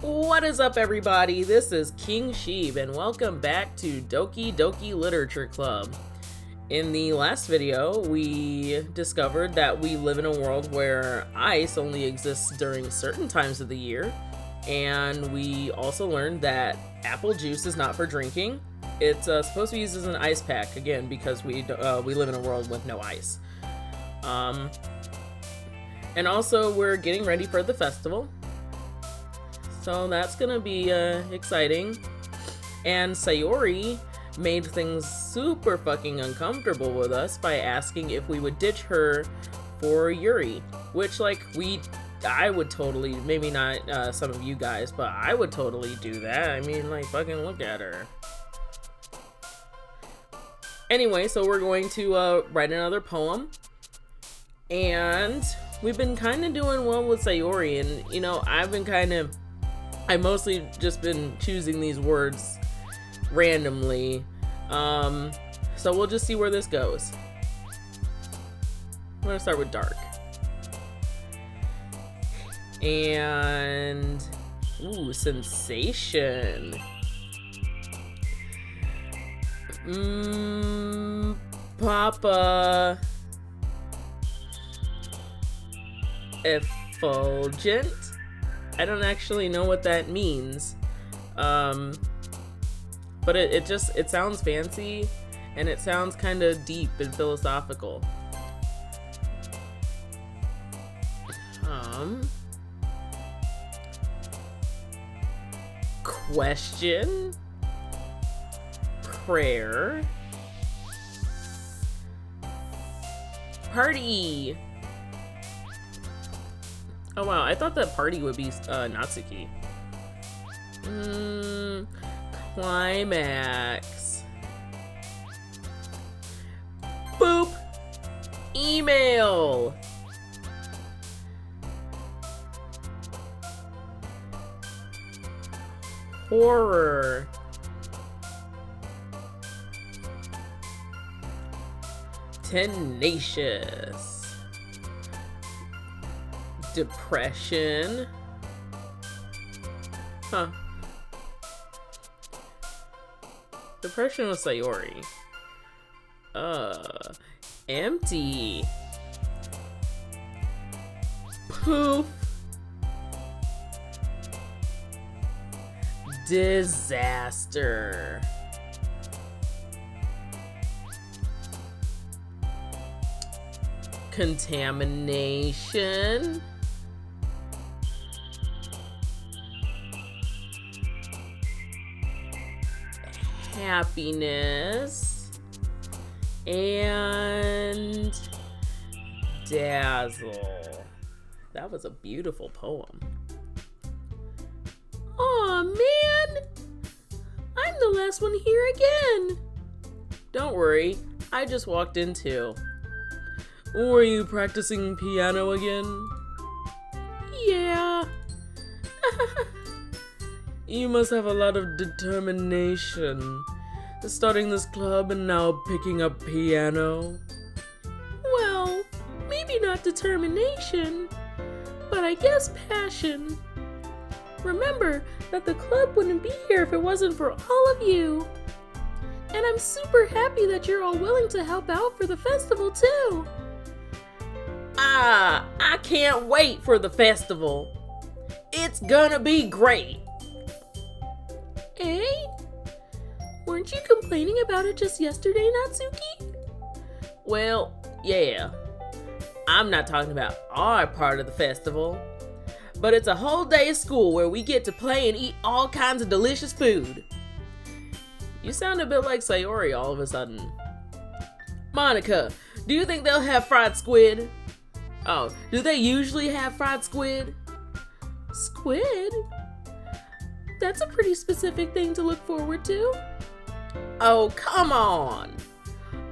What is up, everybody? This is King Sheeb, and welcome back to Doki Doki Literature Club. In the last video, we discovered that we live in a world where ice only exists during certain times of the year, and we also learned that apple juice is not for drinking. It's supposed to be used as an ice pack, again, because we live in a world with no ice. And also, we're getting ready for the festival. So that's gonna be exciting. And Sayori made things super fucking uncomfortable with us by asking if we would ditch her for Yuri. Which, I would totally, maybe not some of you guys, but I would totally do that. I mean, fucking look at her. Anyway, so we're going to write another poem. And we've been kind of doing well with Sayori, and, I've mostly just been choosing these words randomly. So we'll just see where this goes. I'm gonna start with dark. And, sensation. Papa. Effulgent? I don't actually know what that means. But it sounds fancy, and it sounds kind of deep and philosophical. Question. Prayer. Party. Oh wow, I thought that party would be Natsuki. Climax. Boop. Email. Horror. Tenacious. Depression. Huh. Depression was Sayori. Empty. Poof. Disaster. Contamination. Happiness. And dazzle. That was a beautiful poem. Aw, man! I'm the last one here again! Don't worry, I just walked in too. Were you practicing piano again? Yeah. You must have a lot of determination. Starting this club and now picking up piano. Well, maybe not determination, but I guess passion. Remember that the club wouldn't be here if it wasn't for all of you. And I'm super happy that you're all willing to help out for the festival too. I can't wait for the festival. It's gonna be great. Eh? Weren't you complaining about it just yesterday, Natsuki? Well, yeah. I'm not talking about our part of the festival. But it's a whole day of school where we get to play and eat all kinds of delicious food. You sound a bit like Sayori all of a sudden. Monica, do you think they'll have fried squid? Oh, do they usually have fried squid? Squid? That's a pretty specific thing to look forward to. Oh, come on.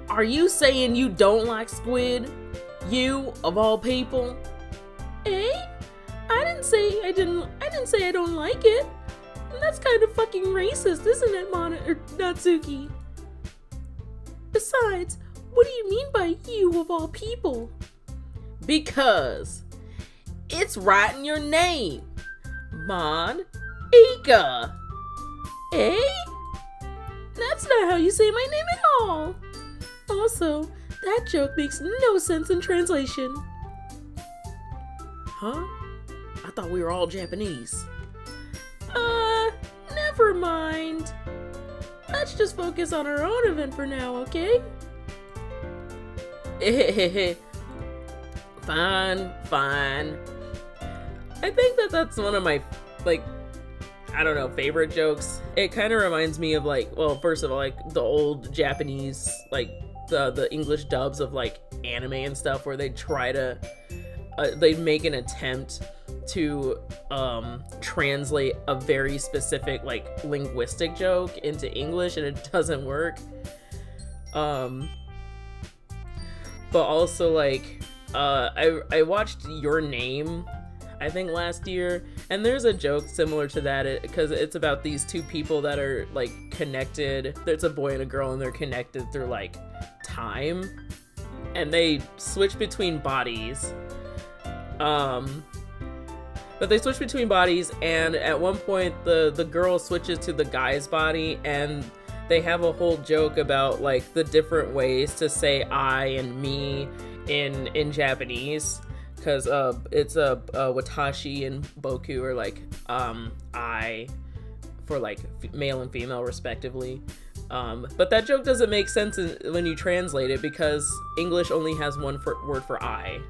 Are you saying you don't like squid? You, of all people? Eh? I didn't say I don't like it. That's kind of fucking racist, isn't it, Natsuki? Besides, what do you mean by you of all people? Because it's right in your name. Mon, Ika! Eh? That's not how you say my name at all. Also, that joke makes no sense in translation. Huh? I thought we were all Japanese. Never mind. Let's just focus on our own event for now, okay? Fine. I think that's one of my, favorite jokes. It kind of reminds me of first of all, the old Japanese, the English dubs of anime and stuff, where they try to, they make an attempt to translate a very specific linguistic joke into English, and it doesn't work. But also I watched Your Name, I think last year, and there's a joke similar to that because it's about these two people that are connected. There's a boy and a girl, and they're connected through time, and they switch between bodies. But they switch between bodies, and at one point the girl switches to the guy's body, and they have a whole joke about the different ways to say I and me in Japanese, because it's watashi and boku are I for male and female respectively. But that joke doesn't make sense when you translate it, because English only has one word for I.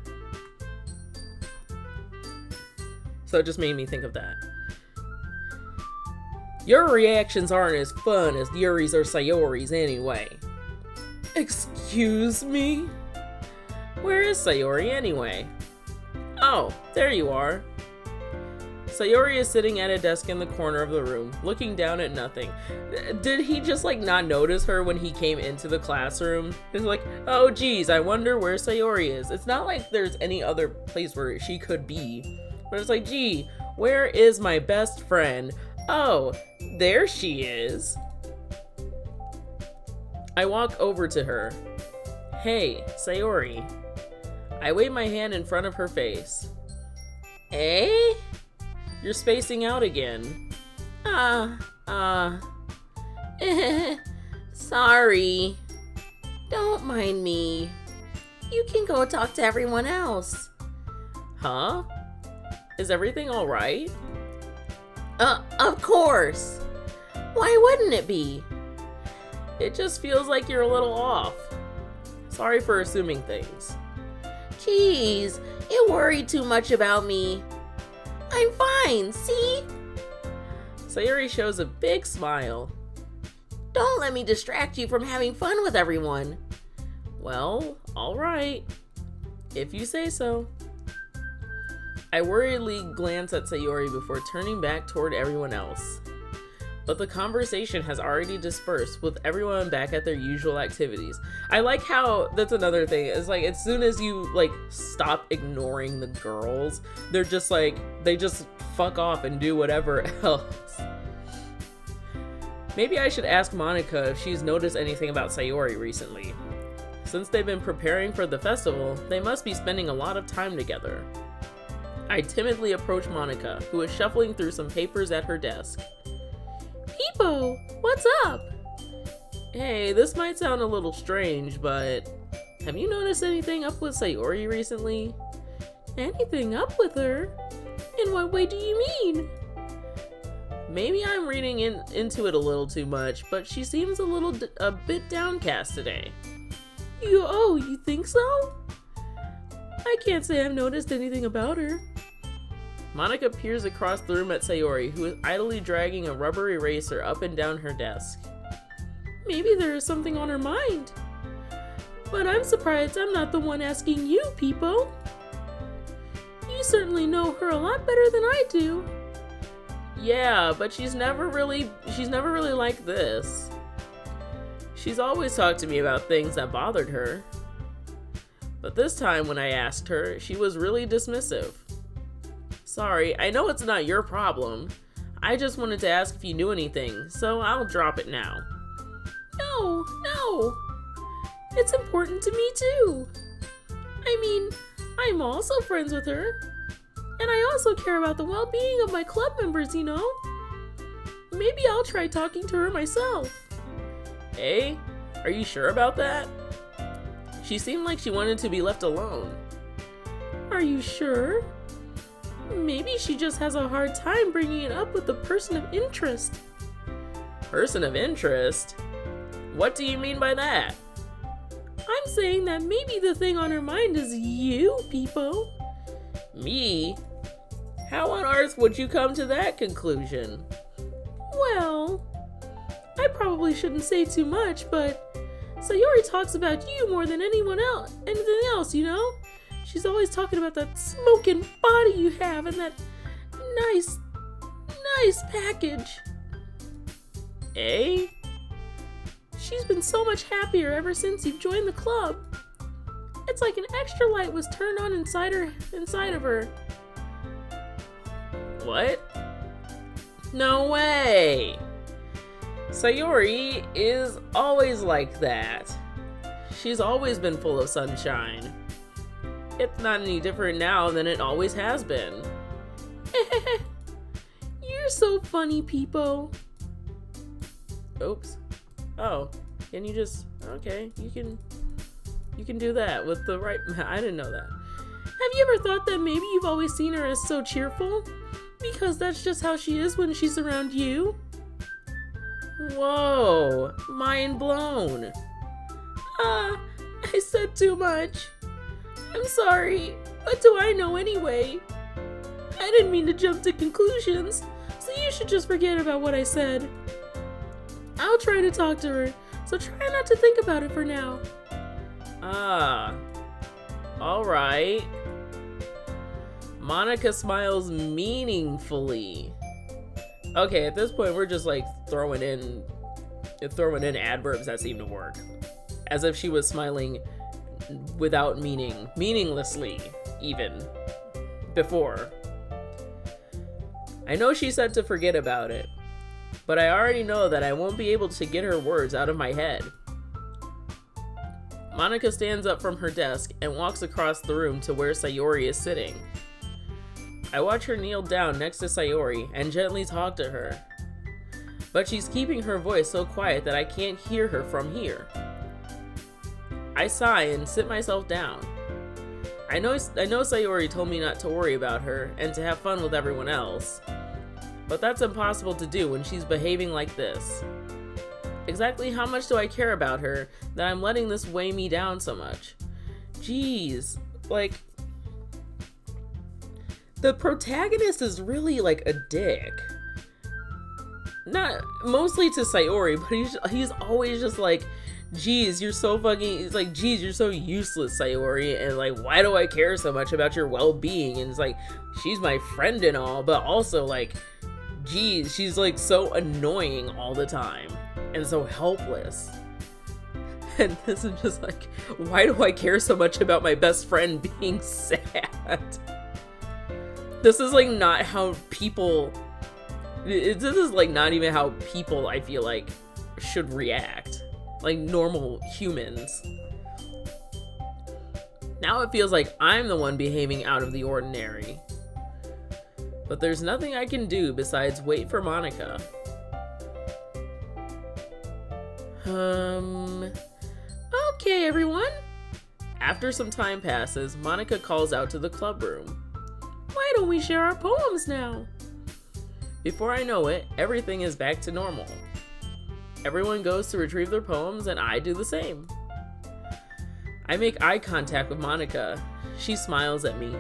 So it just made me think of that. Your reactions aren't as fun as Yuri's or Sayori's anyway. Excuse me? Where is Sayori anyway? Oh, there you are. Sayori is sitting at a desk in the corner of the room, looking down at nothing. Did he just not notice her when he came into the classroom? He's oh geez, I wonder where Sayori is. It's not like there's any other place where she could be. But it's gee, where is my best friend? Oh, there she is. I walk over to her. Hey, Sayori. I wave my hand in front of her face. Eh? You're spacing out again. Sorry. Don't mind me. You can go talk to everyone else. Huh? Is everything all right? Of course. Why wouldn't it be? It just feels like you're a little off. Sorry for assuming things. Jeez, you worry too much about me. I'm fine, see? Sayori shows a big smile. Don't let me distract you from having fun with everyone. Well, all right. If you say so. I worriedly glance at Sayori before turning back toward everyone else. But the conversation has already dispersed, with everyone back at their usual activities. I like how, that's another thing, it's as soon as you stop ignoring the girls, they're just they just fuck off and do whatever else. Maybe I should ask Monica if she's noticed anything about Sayori recently. Since they've been preparing for the festival, they must be spending a lot of time together. I timidly approach Monica, who is shuffling through some papers at her desk. Peepo, what's up? Hey, this might sound a little strange, but have you noticed anything up with Sayori recently? Anything up with her? In what way do you mean? Maybe I'm reading into it a little too much, but she seems a bit downcast today. You think so? I can't say I've noticed anything about her. Monica peers across the room at Sayori, who is idly dragging a rubber eraser up and down her desk. Maybe there is something on her mind. But I'm surprised I'm not the one asking you, Peepo. You certainly know her a lot better than I do. Yeah, but she's never really like this. She's always talked to me about things that bothered her. But this time when I asked her, she was really dismissive. Sorry, I know it's not your problem. I just wanted to ask if you knew anything, so I'll drop it now. No. It's important to me too. I mean, I'm also friends with her. And I also care about the well-being of my club members, you know? maybe I'll try talking to her myself. Eh? Are you sure about that? She seemed like she wanted to be left alone. Are you sure? Maybe she just has a hard time bringing it up with the person of interest. Person of interest? What do you mean by that? I'm saying that maybe the thing on her mind is you, Peepo. Me? How on earth would you come to that conclusion? Well, I probably shouldn't say too much, but Sayori talks about you more than anything else, you know? She's always talking about that smoking body you have and that nice package. Eh? She's been so much happier ever since you've joined the club. It's like an extra light was turned on inside of her. What? No way! Sayori is always like that. She's always been full of sunshine. It's not any different now than it always has been. You're so funny, Peepo. Oops. Oh, can you just... Okay, you can do that with the right... I didn't know that. Have you ever thought that maybe you've always seen her as so cheerful? Because that's just how she is when she's around you? Whoa, mind blown. I said too much. I'm sorry. What do I know anyway? I didn't mean to jump to conclusions, so you should just forget about what I said. I'll try to talk to her, so try not to think about it for now. Alright. Monica smiles meaningfully. Okay, at this point we're just like throwing in adverbs that seem to work. As if she was smiling without meaning, meaninglessly even, before. I know she said to forget about it, but I already know that I won't be able to get her words out of my head. Monica stands up from her desk and walks across the room to where Sayori is sitting. I watch her kneel down next to Sayori and gently talk to her, but she's keeping her voice so quiet that I can't hear her from here. I sigh and sit myself down. I know Sayori told me not to worry about her and to have fun with everyone else, but that's impossible to do when she's behaving like this. Exactly how much do I care about her that I'm letting this weigh me down so much? Jeez, like, the protagonist is really like a dick. Not mostly to Sayori, but he's always just like, geez, you're so fucking, it's like, geez, you're so useless, Sayori, and like, why do I care so much about your well-being? And it's like, she's my friend and all, but also like, geez, she's like so annoying all the time and so helpless. And this is just like, why do I care so much about my best friend being sad? This is like not how people, this is like not even how people, I feel like, should react. Like normal humans. Now it feels like I'm the one behaving out of the ordinary. But there's nothing I can do besides wait for Monica. Okay, everyone. After some time passes, Monica calls out to the club room. Why don't we share our poems now? Before I know it, everything is back to normal. Everyone goes to retrieve their poems and I do the same. I make eye contact with Monica. She smiles at me.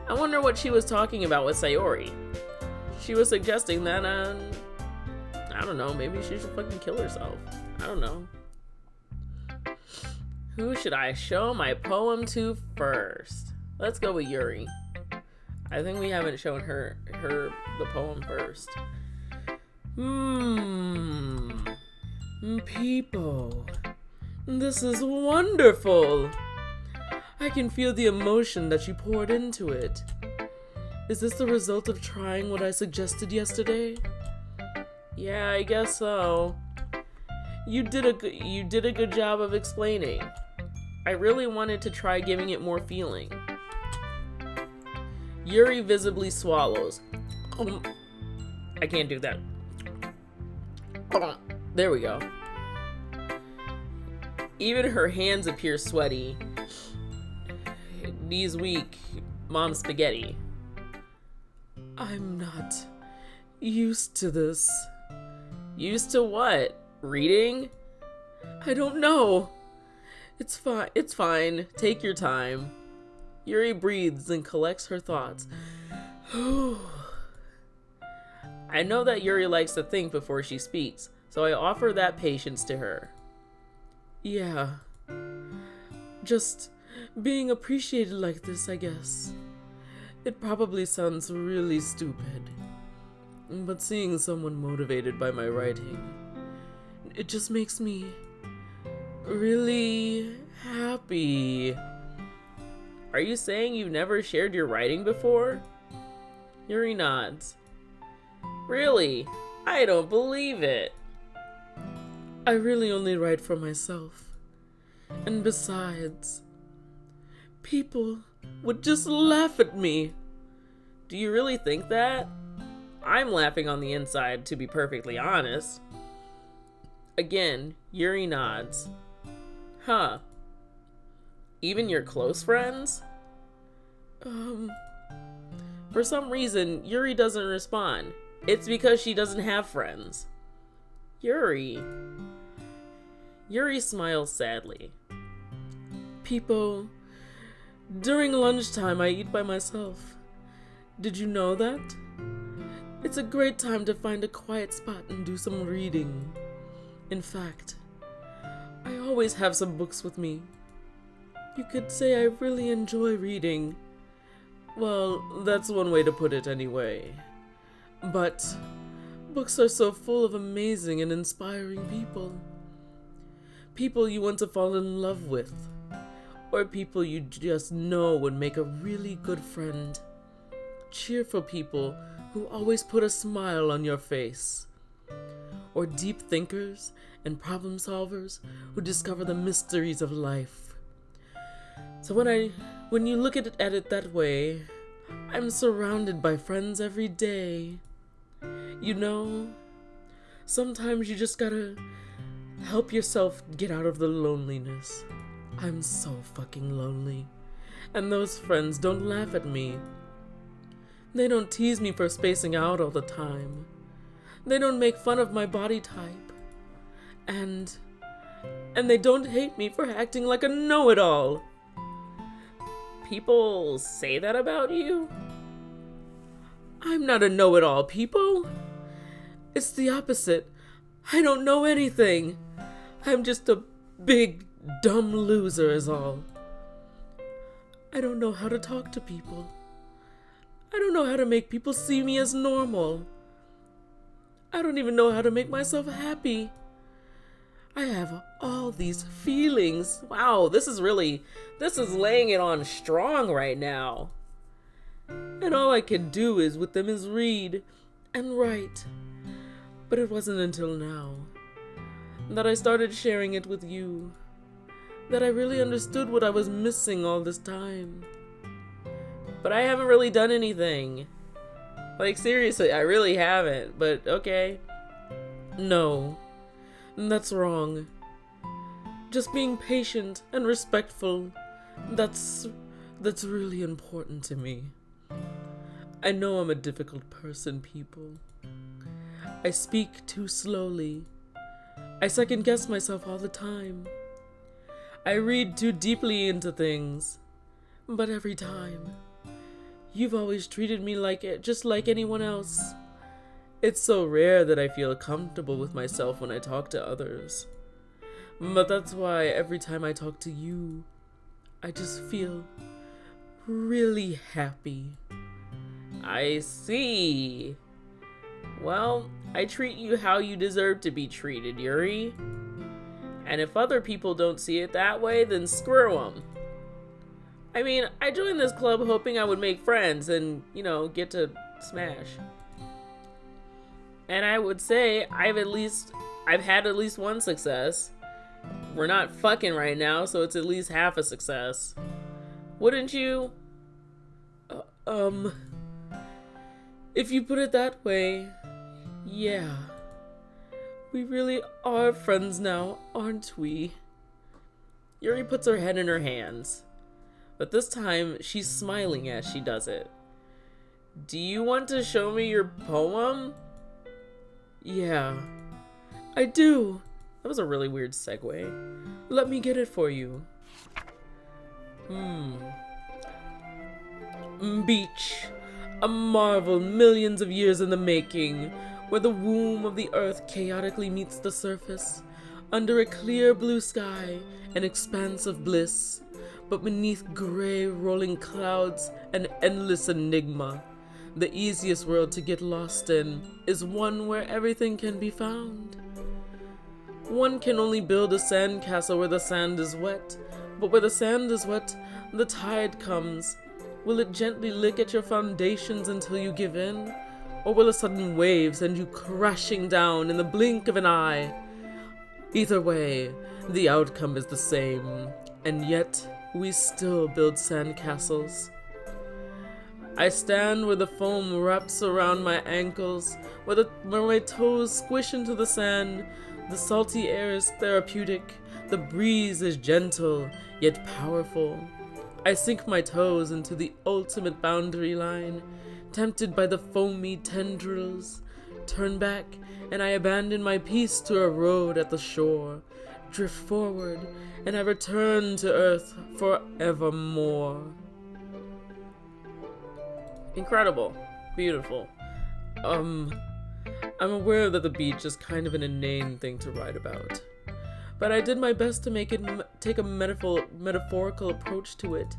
I wonder what she was talking about with Sayori. She was suggesting that, I don't know, maybe she should fucking kill herself. I don't know. Who should I show my poem to first? Let's go with Yuri. I think we haven't shown her the poem first. People, this is wonderful. I can feel the emotion that you poured into it. Is this the result of trying what I suggested yesterday? Yeah, I guess so. You did a good job of explaining. I really wanted to try giving it more feeling. Yuri visibly swallows. I can't do that. Hold on. There we go. Even her hands appear sweaty. Knees weak. Mom's spaghetti. I'm not used to this. Used to what? Reading? I don't know. It's fine. It's fine. Take your time. Yuri breathes and collects her thoughts. I know that Yuri likes to think before she speaks, so I offer that patience to her. Yeah. Just being appreciated like this, I guess. It probably sounds really stupid, but seeing someone motivated by my writing, it just makes me really happy. Are you saying you've never shared your writing before? Yuri nods. Really? I don't believe it. I really only write for myself. And besides, people would just laugh at me. Do you really think that? I'm laughing on the inside, to be perfectly honest. Again, Yuri nods. Huh. Even your close friends? For some reason, Yuri doesn't respond. It's because she doesn't have friends. Yuri smiles sadly. People, during lunchtime I eat by myself. Did you know that? It's a great time to find a quiet spot and do some reading. In fact, I always have some books with me. You could say I really enjoy reading. Well, that's one way to put it anyway. But books are so full of amazing and inspiring people. People you want to fall in love with. Or people you just know would make a really good friend. Cheerful people who always put a smile on your face. Or deep thinkers and problem solvers who discover the mysteries of life. So when you look at it that way, I'm surrounded by friends every day. You know, sometimes you just gotta help yourself get out of the loneliness. I'm so fucking lonely. And those friends don't laugh at me. They don't tease me for spacing out all the time. They don't make fun of my body type. And they don't hate me for acting like a know-it-all. People say that about you? I'm not a know-it-all, people. It's the opposite. I don't know anything. I'm just a big, dumb loser is all. I don't know how to talk to people. I don't know how to make people see me as normal. I don't even know how to make myself happy. I have all these feelings. Wow, this is laying it on strong right now. And all I can do with them is read and write. But it wasn't until now that I started sharing it with you that I really understood what I was missing all this time. But I haven't really done anything. Like, seriously, I really haven't. But okay. No, that's wrong. Just being patient and respectful, that's really important to me. I know I'm a difficult person, people. I speak too slowly. I second guess myself all the time. I read too deeply into things. But every time, you've always treated me just like anyone else. It's so rare that I feel comfortable with myself when I talk to others. But that's why every time I talk to you, I just feel really happy. I see. Well, I treat you how you deserve to be treated, Yuri. And if other people don't see it that way, then screw them. I mean, I joined this club hoping I would make friends and, get to smash. And I would say I've had at least one success. We're not fucking right now, so it's at least half a success. Wouldn't you? If you put it that way, Yeah, we really are friends now, aren't we? Yuri puts her head in her hands, but this time she's smiling as she does it. Do you want to show me your poem? Yeah, I do. That was a really weird segue. Let me get it for you. Beach, a marvel millions of years in the making, where the womb of the earth chaotically meets the surface, under a clear blue sky, an expanse of bliss, but beneath gray rolling clouds, an endless enigma. The easiest world to get lost in is one where everything can be found. One can only build a sand castle where the sand is wet, but where the sand is wet, the tide comes. Will it gently lick at your foundations until you give in? Or will a sudden wave send you crashing down in the blink of an eye? Either way, the outcome is the same, and yet we still build sand castles. I stand where the foam wraps around my ankles, where my toes squish into the sand. The salty air is therapeutic, the breeze is gentle, yet powerful. I sink my toes into the ultimate boundary line, tempted by the foamy tendrils. Turn back, and I abandon my peace to a road at the shore. Drift forward, and I return to earth forevermore. Incredible. Beautiful. I'm aware that the beach is kind of an inane thing to write about, but I did my best to make it take a metaphorical approach to it.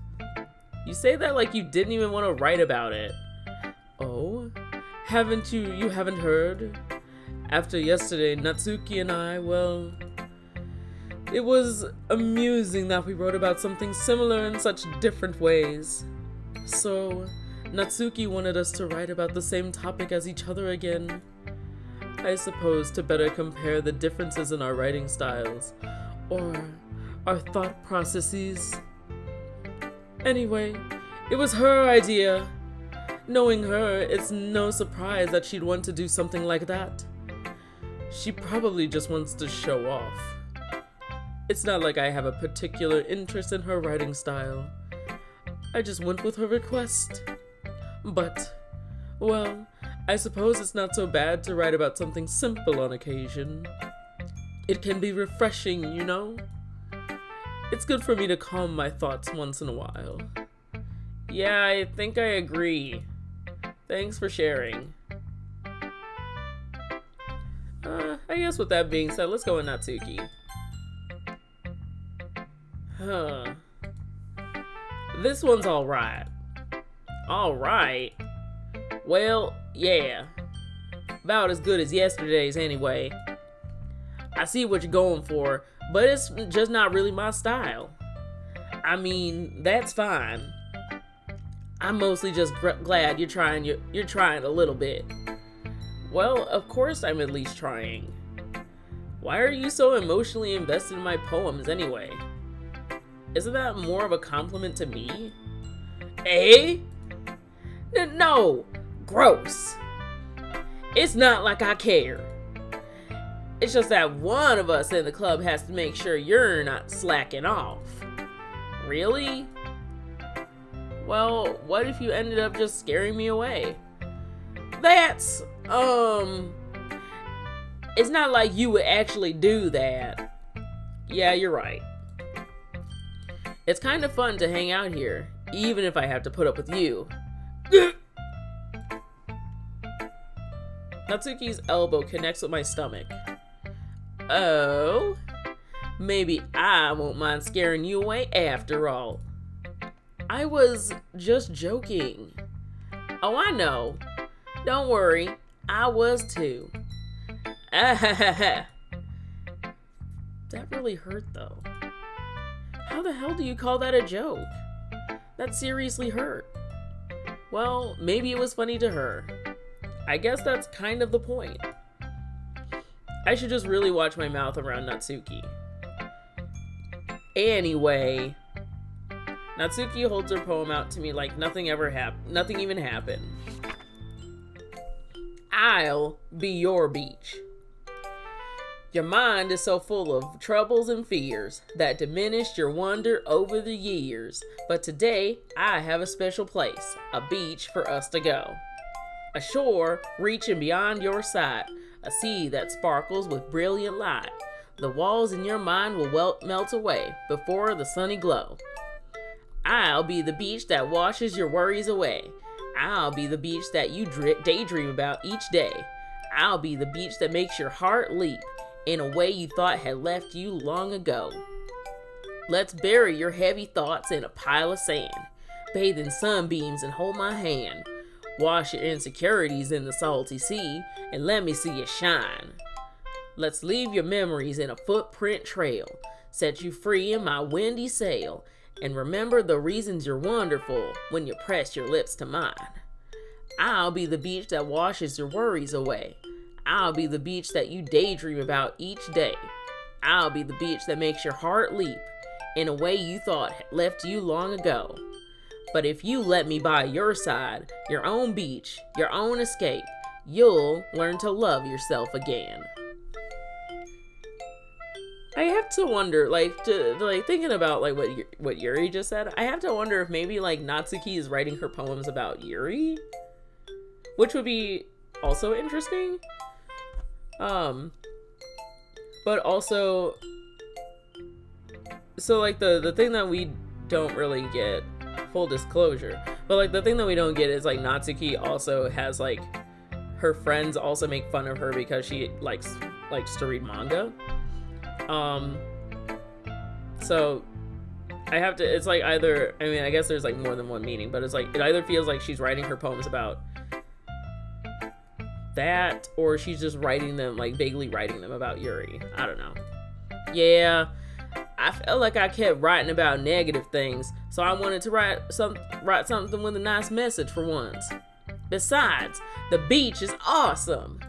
You say that like you didn't even want to write about it. Oh? You haven't heard? After yesterday, Natsuki and I, well, it was amusing that we wrote about something similar in such different ways. So, Natsuki wanted us to write about the same topic as each other again. I suppose to better compare the differences in our writing styles, or our thought processes. Anyway, it was her idea. Knowing her, it's no surprise that she'd want to do something like that. She probably just wants to show off. It's not like I have a particular interest in her writing style. I just went with her request. But, well, I suppose it's not so bad to write about something simple on occasion. It can be refreshing, you know? It's good for me to calm my thoughts once in a while. Yeah, I think I agree. Thanks for sharing. I guess with that being said, let's go with Natsuki. This one's alright. Alright? Well, yeah. About as good as yesterday's anyway. I see what you're going for, but it's just not really my style. I mean, that's fine. I'm mostly just glad you're trying a little bit. Well, of course I'm at least trying. Why are you so emotionally invested in my poems anyway? Isn't that more of a compliment to me? Eh? No! Gross! It's not like I care. It's just that one of us in the club has to make sure you're not slacking off. Really? Well, what if you ended up just scaring me away? That's, it's not like you would actually do that. Yeah, you're right. It's kind of fun to hang out here, even if I have to put up with you. Natsuki's elbow connects with my stomach. Oh, maybe I won't mind scaring you away after all. I was just joking. Oh, I know. Don't worry, I was too. That really hurt though. How the hell do you call that a joke? That seriously hurt. Well, maybe it was funny to her. I guess that's kind of the point. I should just really watch my mouth around Natsuki. Anyway, Natsuki holds her poem out to me like nothing even happened. I'll be your beach. Your mind is so full of troubles and fears that diminished your wonder over the years. But today, I have a special place, a beach for us to go. A shore reaching beyond your sight, a sea that sparkles with brilliant light. The walls in your mind will melt away before the sunny glow. I'll be the beach that washes your worries away. I'll be the beach that you daydream about each day. I'll be the beach that makes your heart leap in a way you thought had left you long ago. Let's bury your heavy thoughts in a pile of sand. Bathe in sunbeams and hold my hand. Wash your insecurities in the salty sea and let me see you shine. Let's leave your memories in a footprint trail. Set you free in my windy sail. And remember the reasons you're wonderful when you press your lips to mine. I'll be the beach that washes your worries away. I'll be the beach that you daydream about each day. I'll be the beach that makes your heart leap in a way you thought had left you long ago. But if you let me by your side, your own beach, your own escape, you'll learn to love yourself again. I have to wonder, thinking about what Yuri just said, I have to wonder if maybe Natsuki is writing her poems about Yuri, which would be also interesting. But also, so the thing that we don't really get, full disclosure, but the thing that we don't get is Natsuki also has her friends also make fun of her because she likes to read manga. So I have to, it's either, I mean, I guess there's more than one meaning, but it's it either feels like she's writing her poems about that, or she's just writing them, vaguely writing them about Yuri. I don't know. Yeah, I felt like I kept writing about negative things, so I wanted to write something with a nice message for once. Besides, the beach is awesome.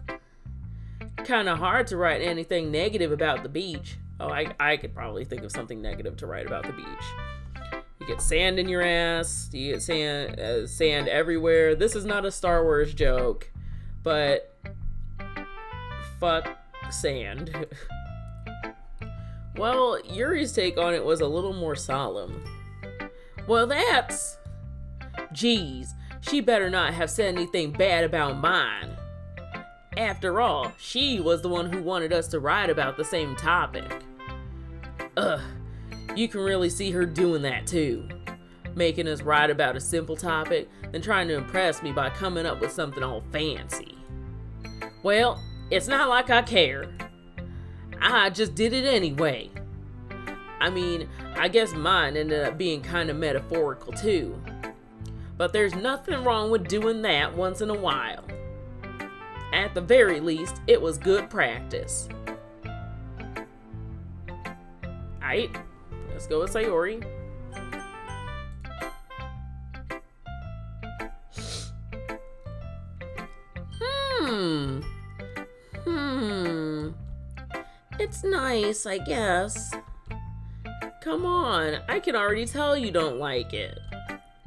Kind of hard to write anything negative about the beach. Oh, I could probably think of something negative to write about the beach. You get sand in your ass. You get sand everywhere. This is not a Star Wars joke, but fuck sand. Well, Yuri's take on it was a little more solemn. Well, that's... Geez, she better not have said anything bad about mine. After all, she was the one who wanted us to write about the same topic. Ugh, you can really see her doing that too. Making us write about a simple topic, then trying to impress me by coming up with something all fancy. Well, it's not like I care. I just did it anyway. I mean, I guess mine ended up being kind of metaphorical too. But there's nothing wrong with doing that once in a while. At the very least, it was good practice. Alright, let's go with Sayori. It's nice, I guess. Come on, I can already tell you don't like it.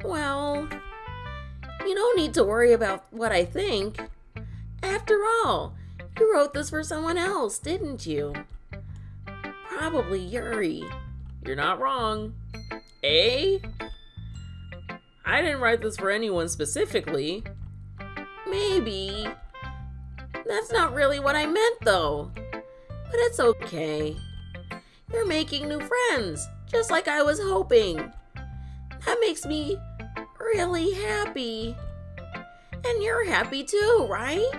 Well, you don't need to worry about what I think. After all, you wrote this for someone else, didn't you? Probably Yuri. You're not wrong. Eh? I didn't write this for anyone specifically. Maybe. That's not really what I meant, though. But it's okay. You're making new friends, just like I was hoping. That makes me really happy. And you're happy too, right?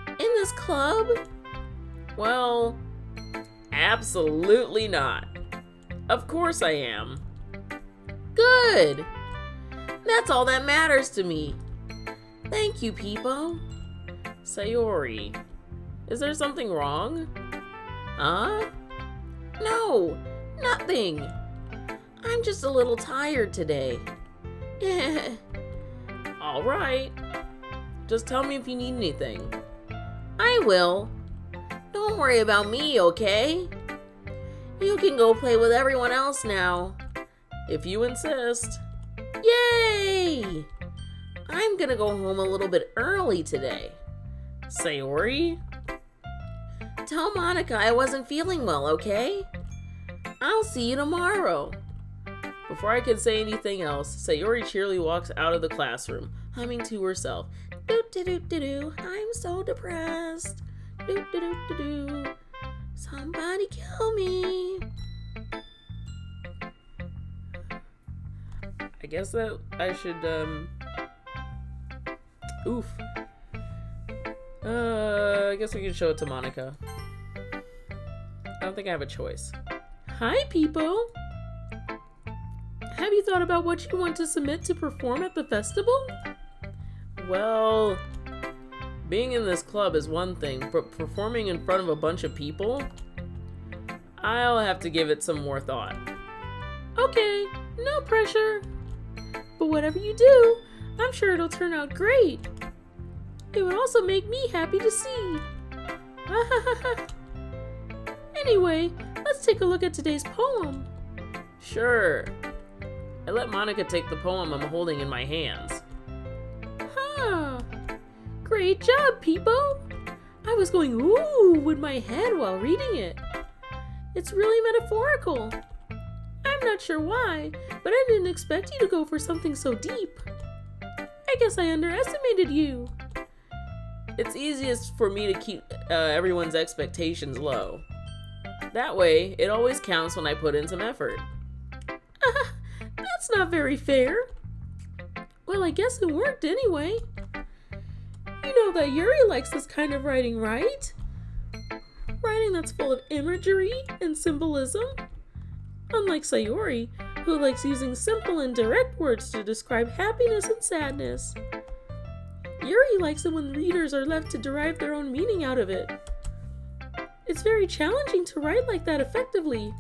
In this club? Well, absolutely not. Of course I am. Good. That's all that matters to me. Thank you, people. Sayori, is there something wrong? Huh? No, nothing. I'm just a little tired today. All right. Just tell me if you need anything. I will. Don't worry about me, okay? You can go play with everyone else now. If you insist. Yay! I'm gonna go home a little bit early today. Sayori? Tell Monica I wasn't feeling well, okay? I'll see you tomorrow. Before I could say anything else, Sayori cheerily walks out of the classroom, humming to herself. Do-do-do-do-do, I'm so depressed. Do-do-do-do-do, somebody kill me. I guess that I should, Oof. I guess we can show it to Monica. I don't think I have a choice. Hi, people. Have you thought about what you want to submit to perform at the festival? Well, being in this club is one thing, but performing in front of a bunch of people, I'll have to give it some more thought. Okay, no pressure. But whatever you do, I'm sure it'll turn out great. It would also make me happy to see. Anyway, let's take a look at today's poem. Sure. I let Monica take the poem I'm holding in my hands. Great job, people! I was going ooh with my head while reading it. It's really metaphorical. I'm not sure why, but I didn't expect you to go for something so deep. I guess I underestimated you. It's easiest for me to keep everyone's expectations low. That way, it always counts when I put in some effort. That's not very fair. Well, I guess it worked anyway. You know that Yuri likes this kind of writing, right? Writing that's full of imagery and symbolism. Unlike Sayori, who likes using simple and direct words to describe happiness and sadness. Yuri likes it when readers are left to derive their own meaning out of it. It's very challenging to write like that effectively.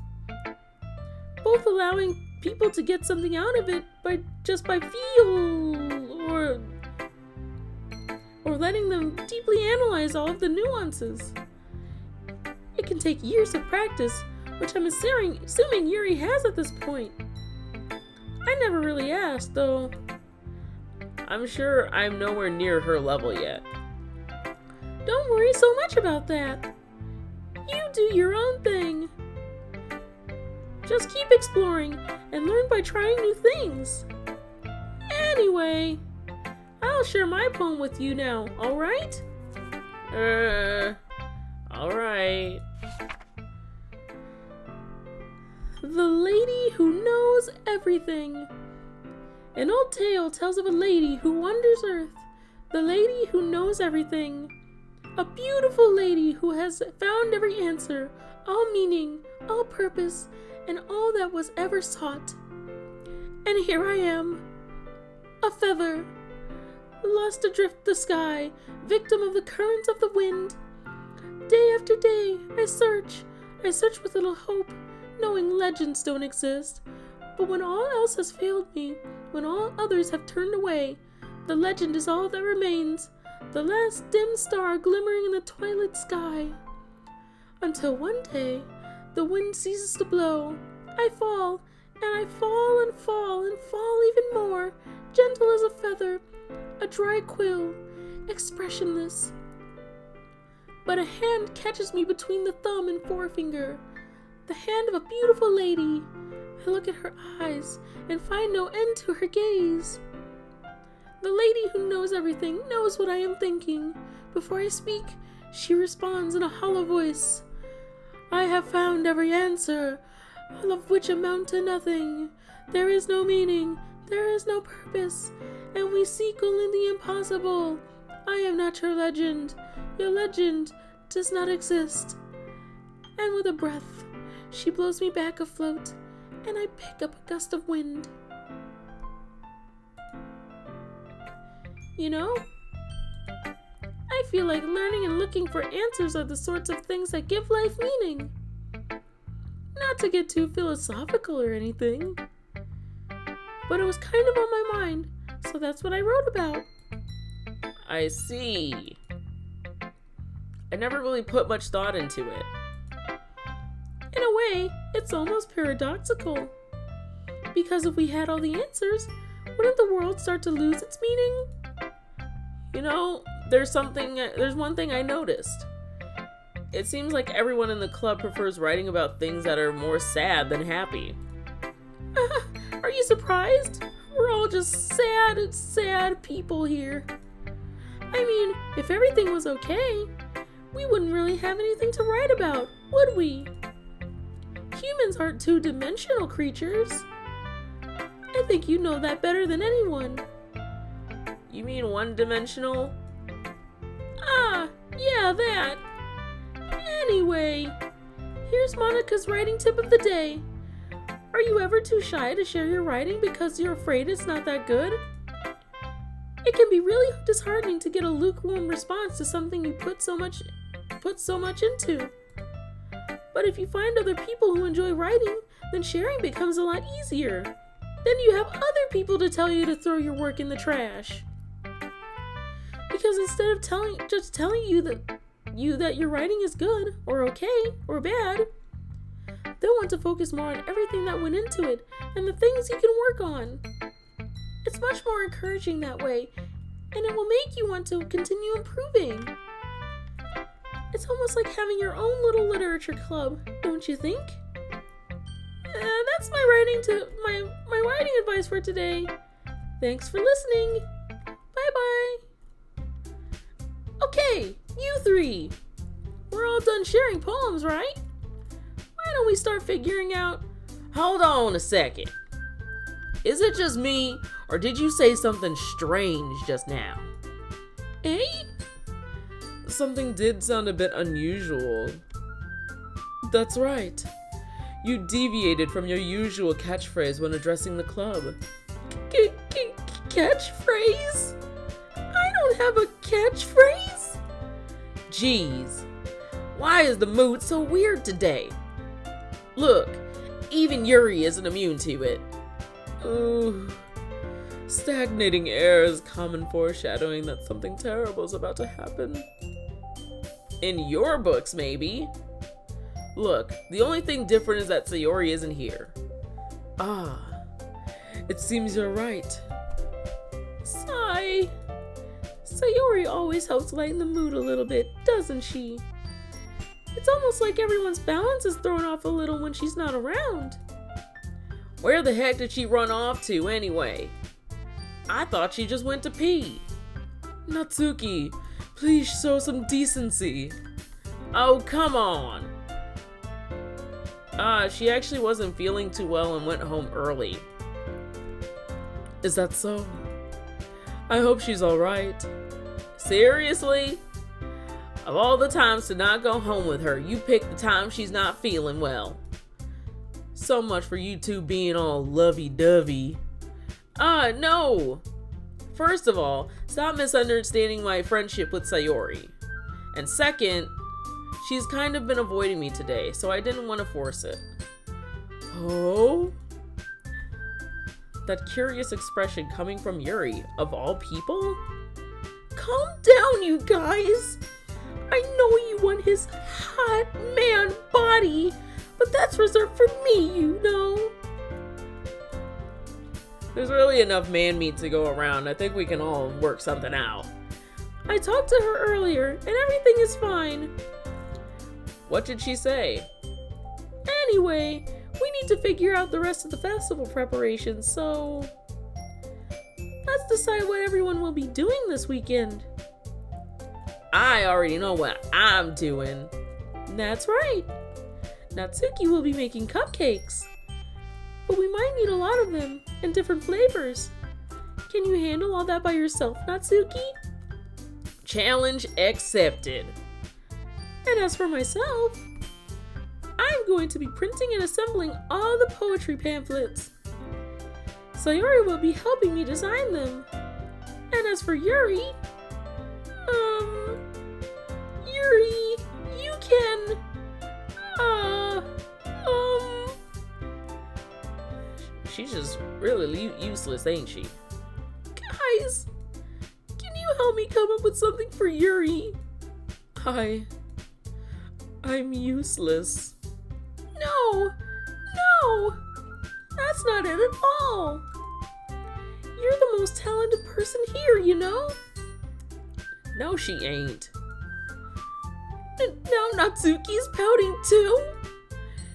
Both allowing people to get something out of it by feel or letting them deeply analyze all of the nuances. It can take years of practice, which I'm assuming Yuri has at this point. I never really asked, though. I'm sure I'm nowhere near her level yet. Don't worry so much about that. You do your own thing. Just keep exploring and learn by trying new things. Anyway, I'll share my poem with you now, alright? Alright. The Lady Who Knows Everything. An old tale tells of a lady who wanders Earth, the lady who knows everything. A beautiful lady who has found every answer, all meaning, all purpose, and all that was ever sought. And here I am, a feather, lost adrift the sky, victim of the currents of the wind. Day after day, I search with little hope, knowing legends don't exist. But when all else has failed me, when all others have turned away, the legend is all that remains, the last dim star glimmering in the twilight sky. Until one day, the wind ceases to blow. I fall, and I fall and fall and fall even more, gentle as a feather, a dry quill, expressionless. But a hand catches me between the thumb and forefinger, the hand of a beautiful lady. I look at her eyes and find no end to her gaze. The lady who knows everything knows what I am thinking. Before I speak, she responds in a hollow voice. I have found every answer, all of which amount to nothing. There is no meaning, there is no purpose, and we seek only the impossible. I am not your legend. Your legend does not exist. And with a breath, she blows me back afloat, and I pick up a gust of wind. You know, I feel like learning and looking for answers are the sorts of things that give life meaning. Not to get too philosophical or anything, but it was kind of on my mind, so that's what I wrote about. I see. I never really put much thought into it. In a way, it's almost paradoxical. Because if we had all the answers, wouldn't the world start to lose its meaning? You know, there's one thing I noticed. It seems like everyone in the club prefers writing about things that are more sad than happy. Are you surprised? We're all just sad people here. I mean, if everything was okay, we wouldn't really have anything to write about, would we? Humans aren't two-dimensional creatures. I think you know that better than anyone. You mean one-dimensional? Ah, yeah, that. Anyway, here's Monica's writing tip of the day. Are you ever too shy to share your writing because you're afraid it's not that good? It can be really disheartening to get a lukewarm response to something you put so much into. But if you find other people who enjoy writing, then sharing becomes a lot easier. Then you have other people to tell you to throw your work in the trash. Because instead of telling you that your writing is good, or okay, or bad, they'll want to focus more on everything that went into it and the things you can work on. It's much more encouraging that way, and it will make you want to continue improving. It's almost like having your own little literature club, don't you think? That's my writing advice for today. Thanks for listening. Bye-bye. Okay, you three. We're all done sharing poems, right? Why don't we start figuring out... Hold on a second. Is it just me, or did you say something strange just now? Eh? Something did sound a bit unusual. That's right. You deviated from your usual catchphrase when addressing the club. Catchphrase? I don't have a catchphrase. Jeez, why is the mood so weird today? Look, even Yuri isn't immune to it. Ooh, stagnating air is common foreshadowing that something terrible is about to happen. In your books, maybe. Look, the only thing different is that Sayori isn't here. Ah, it seems you're right. Sigh. Sayori always helps lighten the mood a little bit, doesn't she? It's almost like everyone's balance is thrown off a little when she's not around. Where the heck did she run off to anyway? I thought she just went to pee. Natsuki, please show some decency. Oh, come on. She actually wasn't feeling too well and went home early. Is that so? I hope she's alright. Seriously? Of all the times to not go home with her, you picked the time she's not feeling well. So much for you two being all lovey-dovey. No! First of all, stop misunderstanding my friendship with Sayori. And second, she's kind of been avoiding me today, so I didn't want to force it. Oh? That curious expression coming from Yuri, of all people? Calm down, you guys! I know you want his hot man body, but that's reserved for me, you know. There's really enough man meat to go around. I think we can all work something out. I talked to her earlier, and everything is fine. What did she say? Anyway, we need to figure out the rest of the festival preparations, so... let's decide what everyone will be doing this weekend. I already know what I'm doing. That's right. Natsuki will be making cupcakes. But we might need a lot of them, and different flavors. Can you handle all that by yourself, Natsuki? Challenge accepted. And as for myself, I'm going to be printing and assembling all the poetry pamphlets. Sayori will be helping me design them. And as for Yuri, Yuri, you can, She's just really useless, ain't she? Guys, can you help me come up with something for Yuri? I'm useless. No, that's not it at all. You're the most talented person here, you know? No, she ain't. Now Natsuki's pouting too?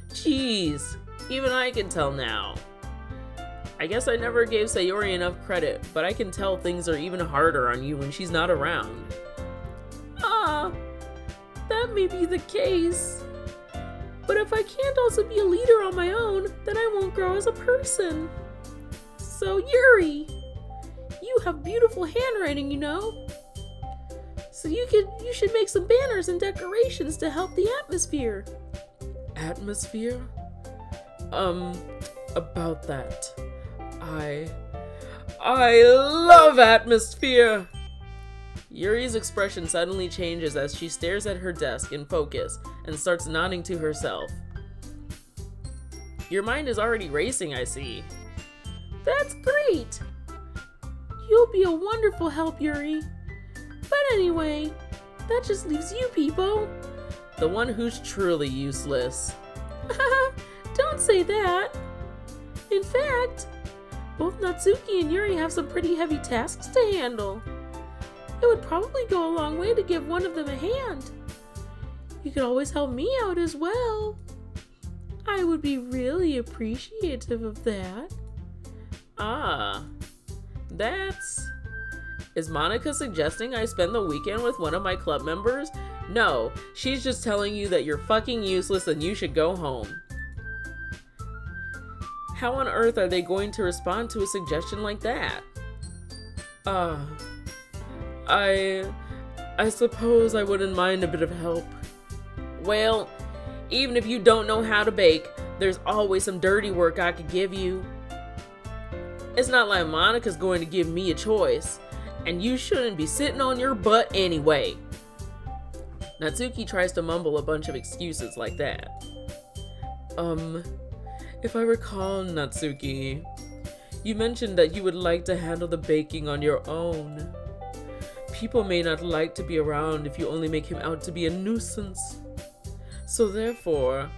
Jeez, even I can tell now. I guess I never gave Sayori enough credit, but I can tell things are even harder on you when she's not around. Ah, that may be the case. But if I can't also be a leader on my own, then I won't grow as a person. So Yuri, you have beautiful handwriting, you know? So you should make some banners and decorations to help the atmosphere. Atmosphere? About that. I love atmosphere! Yuri's expression suddenly changes as she stares at her desk in focus and starts nodding to herself. Your mind is already racing, I see. That's great! You'll be a wonderful help, Yuri. But anyway, that just leaves you, Peepo. The one who's truly useless. Don't say that. In fact, both Natsuki and Yuri have some pretty heavy tasks to handle. It would probably go a long way to give one of them a hand. You could always help me out as well. I would be really appreciative of that. Ah, that's... Is Monica suggesting I spend the weekend with one of my club members? No, she's just telling you that you're fucking useless and you should go home. How on earth are they going to respond to a suggestion like that? I suppose I wouldn't mind a bit of help. Well, even if you don't know how to bake, there's always some dirty work I could give you. It's not like Monica's going to give me a choice, and you shouldn't be sitting on your butt anyway. Natsuki tries to mumble a bunch of excuses like that. If I recall, Natsuki, you mentioned that you would like to handle the baking on your own. People may not like to be around if you only make him out to be a nuisance. So therefore,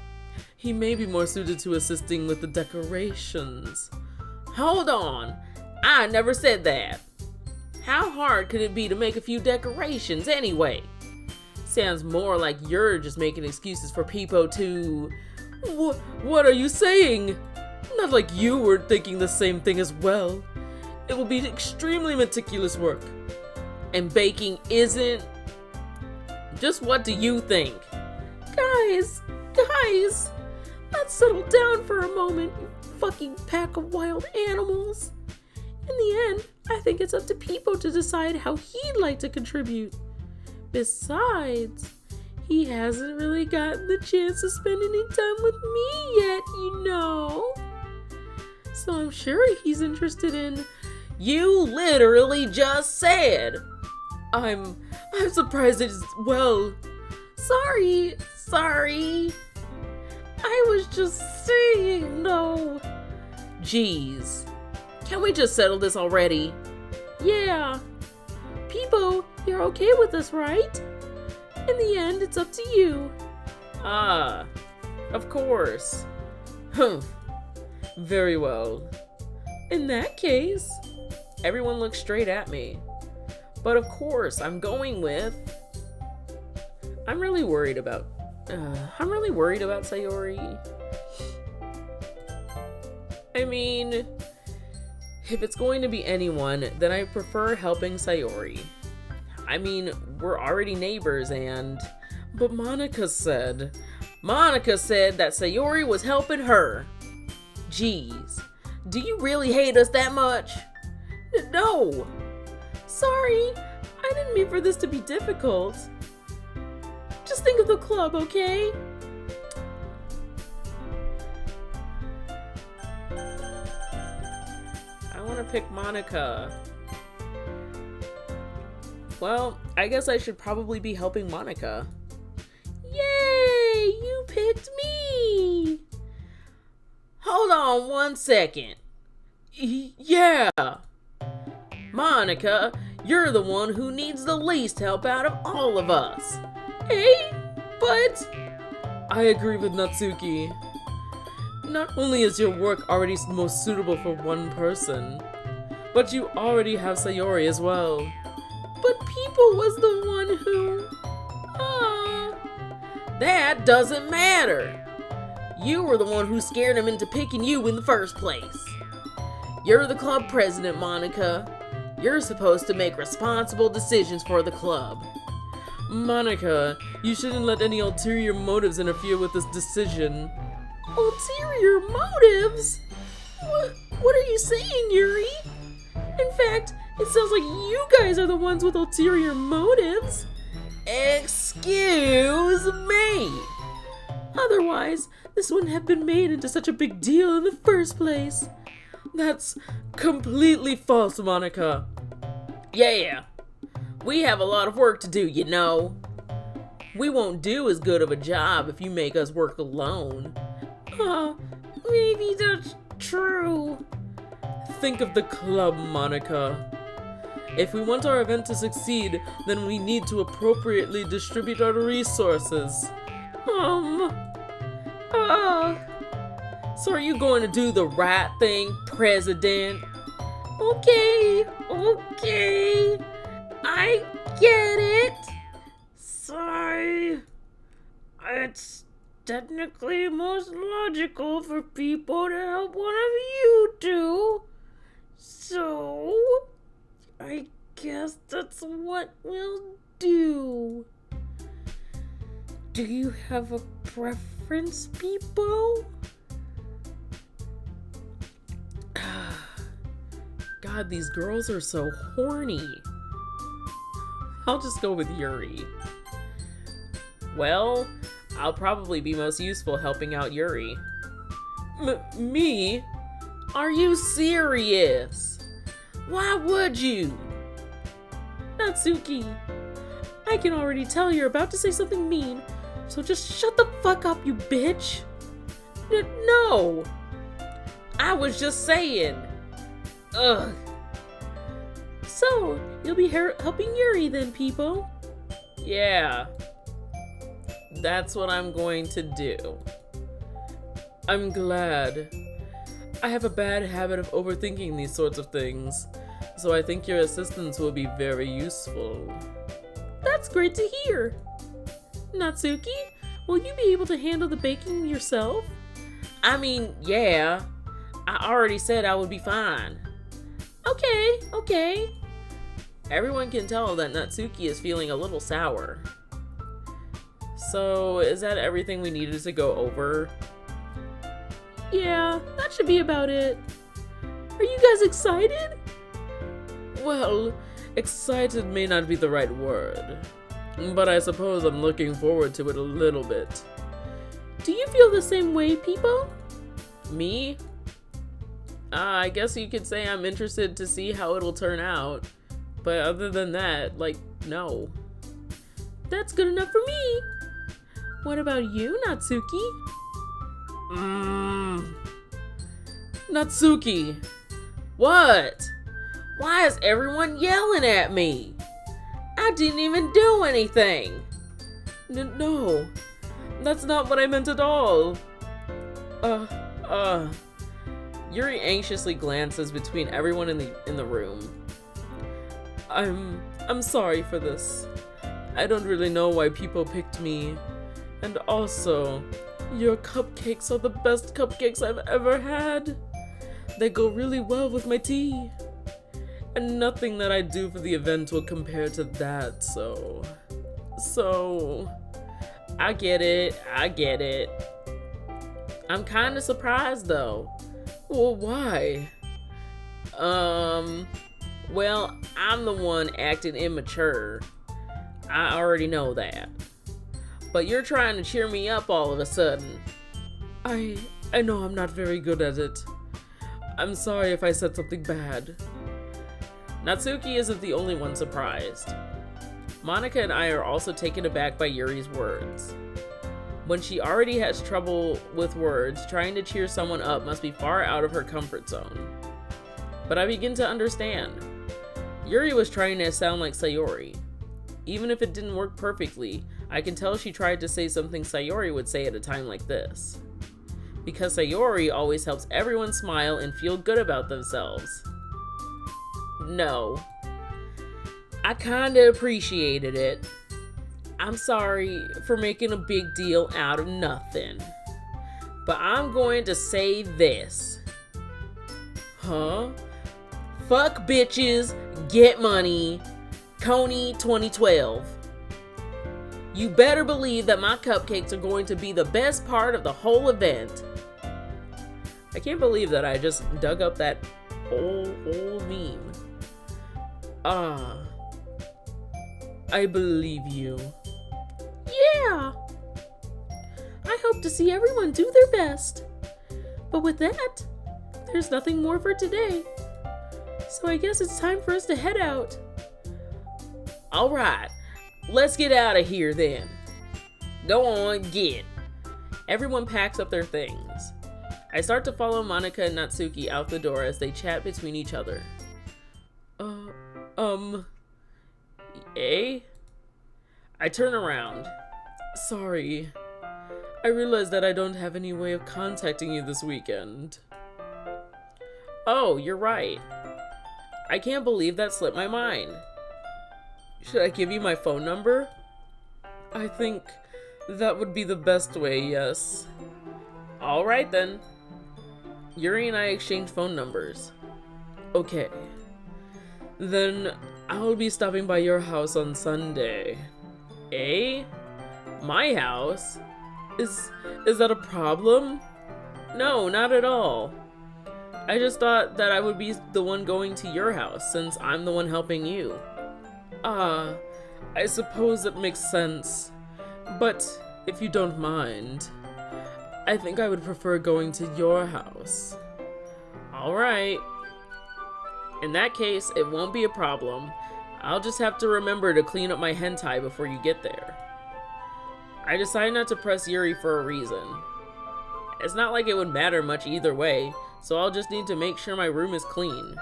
he may be more suited to assisting with the decorations. Hold on, I never said that. How hard could it be to make a few decorations anyway? Sounds more like you're just making excuses for people to... What are you saying? Not like you were thinking the same thing as well. It will be extremely meticulous work. And baking isn't... Just what do you think? Guys, let's settle down for a moment, you fucking pack of wild animals. In the end, I think it's up to Peepo to decide how he'd like to contribute. Besides, he hasn't really gotten the chance to spend any time with me yet, you know. So I'm sure he's interested in... You literally just said! I'm surprised as well. Sorry. I was just saying no. Jeez. Can we just settle this already? Yeah. Peepo, you're okay with this, right? In the end, it's up to you. Ah, of course. Very well. In that case, everyone looks straight at me. But of course, I'm going with... I'm really worried about Sayori. I mean, if it's going to be anyone, then I prefer helping Sayori. I mean, we're already neighbors and... But Monica said that Sayori was helping her. Jeez, do you really hate us that much? No. Sorry, I didn't mean for this to be difficult. Just think of the club, okay? I want to pick Monica. Well, I guess I should probably be helping Monica. Yay! You picked me! Hold on 1 second. Yeah! Monica, you're the one who needs the least help out of all of us. Hey, but... I agree with Natsuki. Not only is your work already most suitable for one person, but you already have Sayori as well. But People was the one who... That doesn't matter. You were the one who scared him into picking you in the first place. You're the club president, Monica. You're supposed to make responsible decisions for the club. Monica, you shouldn't let any ulterior motives interfere with this decision. Ulterior motives? What are you saying, Yuri? In fact, it sounds like you guys are the ones with ulterior motives. Excuse me! Otherwise, this wouldn't have been made into such a big deal in the first place. That's completely false, Monica. Yeah, we have a lot of work to do, you know. We won't do as good of a job if you make us work alone. Maybe that's true. Think of the club, Monica. If we want our event to succeed, then we need to appropriately distribute our resources. So are you going to do the right thing, President? Okay. I get it. Sorry. It's technically most logical for people to help one of you two. So, I guess that's what we'll do. Do you have a preference, people? God, these girls are so horny. I'll just go with Yuri. Well, I'll probably be most useful helping out Yuri. Me? Are you serious? Why would you? Natsuki, I can already tell you're about to say something mean, so just shut the fuck up, you bitch. No! I was just saying. Ugh. So, you'll be helping Yuri then, people? Yeah. That's what I'm going to do. I'm glad. I have a bad habit of overthinking these sorts of things, so I think your assistance will be very useful. That's great to hear. Natsuki, will you be able to handle the baking yourself? I mean, yeah. I already said I would be fine. Okay. Everyone can tell that Natsuki is feeling a little sour. So, is that everything we needed to go over? Yeah, that should be about it. Are you guys excited? Well, excited may not be the right word, but I suppose I'm looking forward to it a little bit. Do you feel the same way, people? Me? I guess you could say I'm interested to see how it'll turn out, but other than that, no. That's good enough for me. What about you, Natsuki? Natsuki! What? Why is everyone yelling at me? I didn't even do anything! No, that's not what I meant at all. Yuri anxiously glances between everyone in the room. I'm sorry for this. I don't really know why people picked me. And also, your cupcakes are the best cupcakes I've ever had. They go really well with my tea. And nothing that I do for the event will compare to that, so... I get it. I'm kinda surprised though. Well, why? Well, I'm the one acting immature. I already know that. But you're trying to cheer me up all of a sudden. I know I'm not very good at it. I'm sorry if I said something bad. Natsuki isn't the only one surprised. Monica and I are also taken aback by Yuri's words. When she already has trouble with words, trying to cheer someone up must be far out of her comfort zone. But I begin to understand. Yuri was trying to sound like Sayori. Even if it didn't work perfectly, I can tell she tried to say something Sayori would say at a time like this. Because Sayori always helps everyone smile and feel good about themselves. No. I kinda appreciated it. I'm sorry for making a big deal out of nothing. But I'm going to say this. Huh? Fuck bitches, get money, Coney 2012. You better believe that my cupcakes are going to be the best part of the whole event. I can't believe that I just dug up that old meme. I believe you. Yeah! I hope to see everyone do their best. But with that, there's nothing more for today. So I guess it's time for us to head out. Alright, let's get out of here then. Go on, get. Everyone packs up their things. I start to follow Monica and Natsuki out the door as they chat between each other. Eh? I turn around. Sorry. I realized that I don't have any way of contacting you this weekend. Oh, you're right. I can't believe that slipped my mind. Should I give you my phone number? I think that would be the best way, yes. Alright then. Yuri and I exchange phone numbers. Okay. Then I'll be stopping by your house on Sunday. Eh? My house? Is that a problem? No, not at all. I just thought that I would be the one going to your house since I'm the one helping you. I suppose it makes sense. But if you don't mind, I think I would prefer going to your house. Alright. In that case, it won't be a problem. I'll just have to remember to clean up my hentai before you get there. I decided not to press Yuri for a reason. It's not like it would matter much either way, so I'll just need to make sure my room is clean.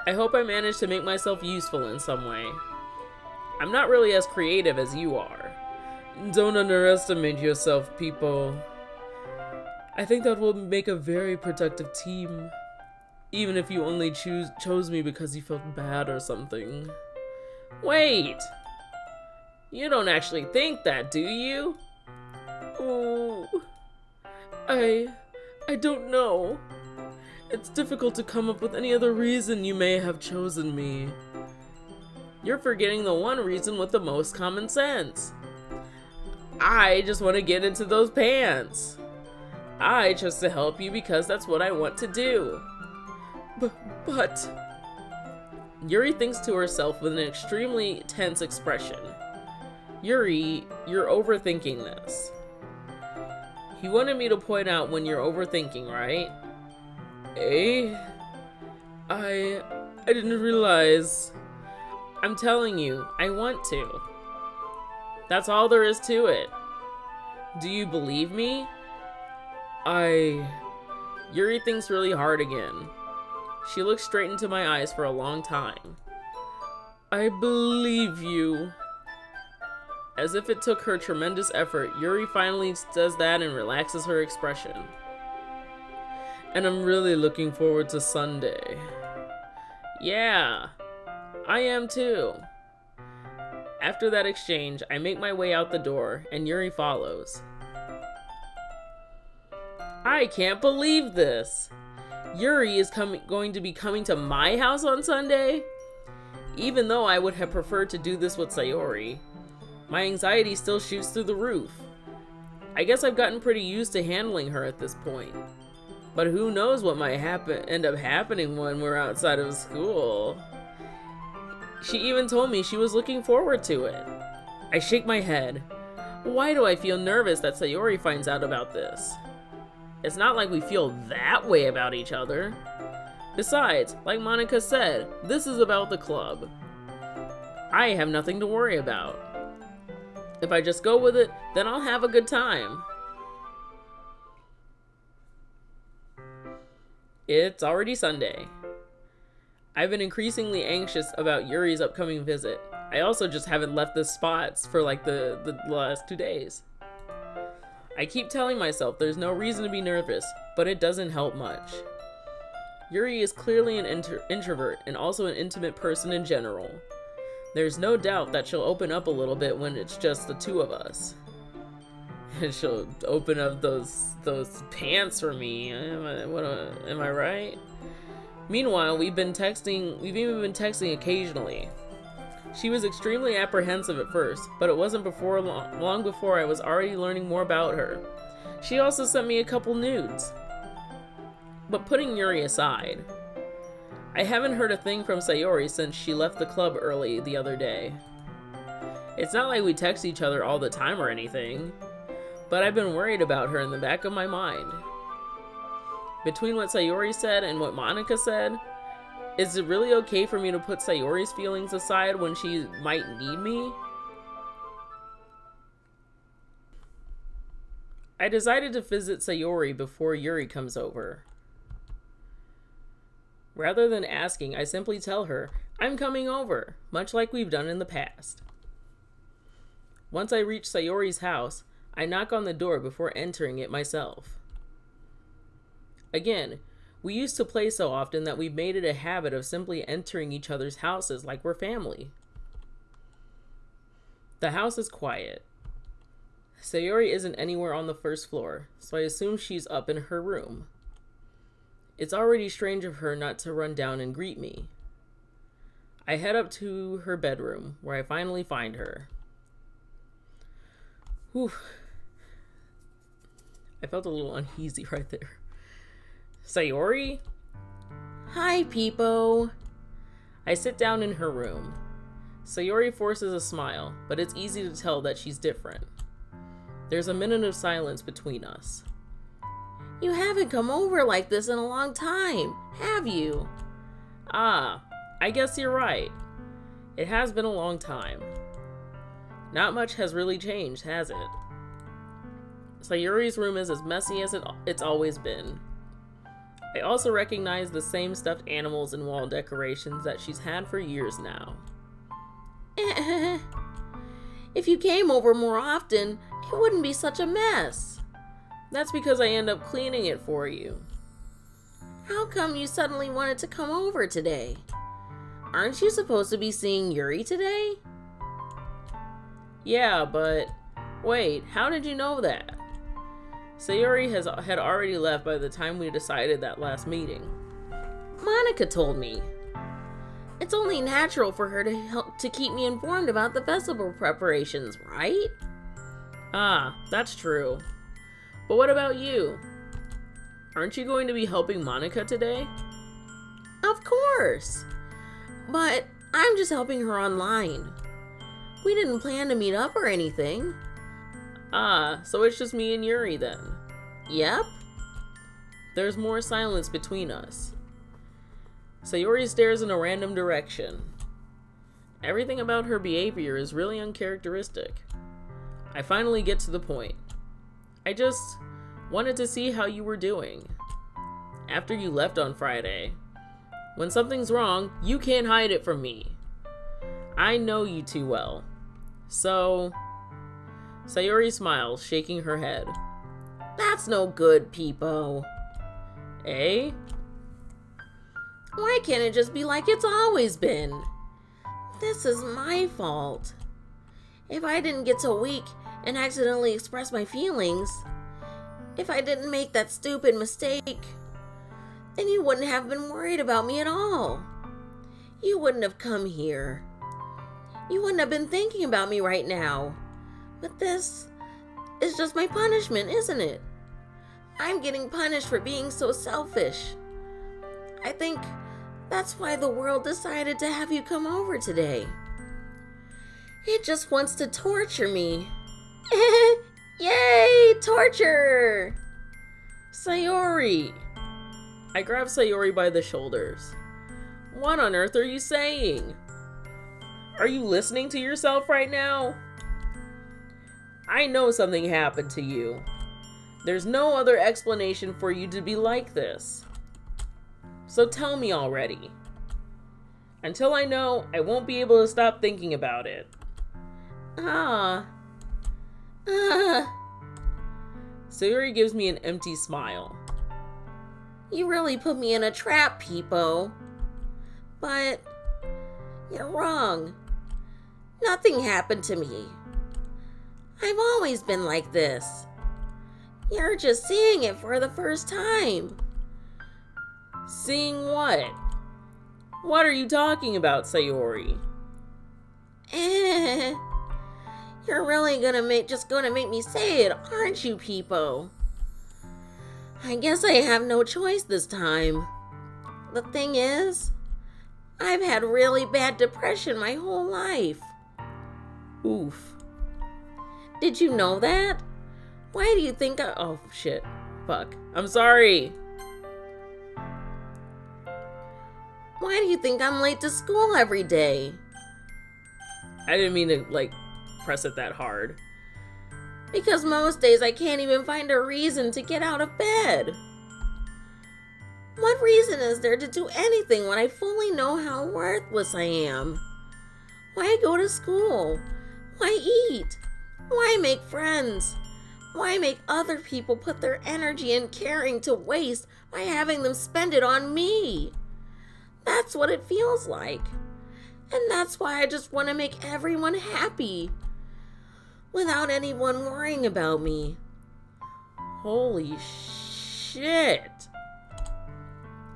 I hope I managed to make myself useful in some way. I'm not really as creative as you are. Don't underestimate yourself, people. I think that will make a very productive team. Even if you only chose me because you felt bad or something. Wait! You don't actually think that, do you? Oh... I don't know. It's difficult to come up with any other reason you may have chosen me. You're forgetting the one reason with the most common sense. I just want to get into those pants. I chose to help you because that's what I want to do. But... Yuri thinks to herself with an extremely tense expression. Yuri, you're overthinking this. He wanted me to point out when you're overthinking, right? Eh? I didn't realize. I'm telling you, I want to. That's all there is to it. Do you believe me? Yuri thinks really hard again. She looks straight into my eyes for a long time. I believe you. As if it took her tremendous effort, Yuri finally does that and relaxes her expression. And I'm really looking forward to Sunday. Yeah, I am too. After that exchange, I make my way out the door, and Yuri follows. I can't believe this! Yuri is going to be coming to my house on Sunday? Even though I would have preferred to do this with Sayori, my anxiety still shoots through the roof. I guess I've gotten pretty used to handling her at this point. But who knows what might end up happening when we're outside of school. She even told me she was looking forward to it. I shake my head. Why do I feel nervous that Sayori finds out about this? It's not like we feel that way about each other. Besides, like Monica said, this is about the club. I have nothing to worry about. If I just go with it, then I'll have a good time. It's already Sunday. I've been increasingly anxious about Yuri's upcoming visit. I also just haven't left the spots for like the last 2 days. I keep telling myself there's no reason to be nervous, but it doesn't help much. Yuri is clearly an introvert and also an intimate person in general. There's no doubt that she'll open up a little bit when it's just the two of us. And she'll open up those pants for me. Am I right? Meanwhile, we've even been texting occasionally. She was extremely apprehensive at first, but it wasn't long before I was already learning more about her. She also sent me a couple nudes. But putting Yuri aside, I haven't heard a thing from Sayori since she left the club early the other day. It's not like we text each other all the time or anything, but I've been worried about her in the back of my mind. Between what Sayori said and what Monica said, is it really okay for me to put Sayori's feelings aside when she might need me? I decided to visit Sayori before Yuri comes over. Rather than asking, I simply tell her, I'm coming over, much like we've done in the past. Once I reach Sayori's house, I knock on the door before entering it myself. Again, we used to play so often that we made it a habit of simply entering each other's houses like we're family. The house is quiet. Sayori isn't anywhere on the first floor, so I assume she's up in her room. It's already strange of her not to run down and greet me. I head up to her bedroom, where I finally find her. Whew. I felt a little uneasy right there. Sayori? Hi, Peepo. I sit down in her room. Sayori forces a smile, but it's easy to tell that she's different. There's a minute of silence between us. You haven't come over like this in a long time, have you? Ah, I guess you're right. It has been a long time. Not much has really changed, has it? Sayori's room is as messy as it's always been. I also recognize the same stuffed animals and wall decorations that she's had for years now. If you came over more often, it wouldn't be such a mess. That's because I end up cleaning it for you. How come you suddenly wanted to come over today? Aren't you supposed to be seeing Yuri today? Yeah, but wait, how did you know that? Sayori had already left by the time we decided that last meeting. Monica told me. It's only natural for her to keep me informed about the festival preparations, right? Ah, that's true. But what about you? Aren't you going to be helping Monica today? Of course. But I'm just helping her online. We didn't plan to meet up or anything. Ah, so it's just me and Yuri then. Yep. There's more silence between us. Sayori stares in a random direction. Everything about her behavior is really uncharacteristic. I finally get to the point. I just wanted to see how you were doing. After you left on Friday. When something's wrong, you can't hide it from me. I know you too well. So... Sayori smiles, shaking her head. That's no good, Peepo. Eh? Why can't it just be like it's always been? This is my fault. If I didn't get so weak and accidentally express my feelings, if I didn't make that stupid mistake, then you wouldn't have been worried about me at all. You wouldn't have come here. You wouldn't have been thinking about me right now. But this is just my punishment, isn't it? I'm getting punished for being so selfish. I think that's why the world decided to have you come over today. It just wants to torture me. Yay, torture! Sayori! I grab Sayori by the shoulders. What on earth are you saying? Are you listening to yourself right now? I know something happened to you. There's no other explanation for you to be like this. So tell me already. Until I know, I won't be able to stop thinking about it. Sayori gives me an empty smile. You really put me in a trap, Peepo. But you're wrong. Nothing happened to me. I've always been like this. You're just seeing it for the first time. Seeing what? What are you talking about, Sayori? You're really gonna make me say it, aren't you, Peepo? I guess I have no choice this time. The thing is, I've had really bad depression my whole life. Oof. Did you know that? Why do you think Oh, shit. Fuck. I'm sorry. Why do you think I'm late to school every day? I didn't mean to, press it that hard. Because most days I can't even find a reason to get out of bed. What reason is there to do anything when I fully know how worthless I am? Why go to school? Why eat? Why make friends? Why make other people put their energy and caring to waste by having them spend it on me? That's what it feels like. And that's why I just want to make everyone happy, without anyone worrying about me. Holy shit.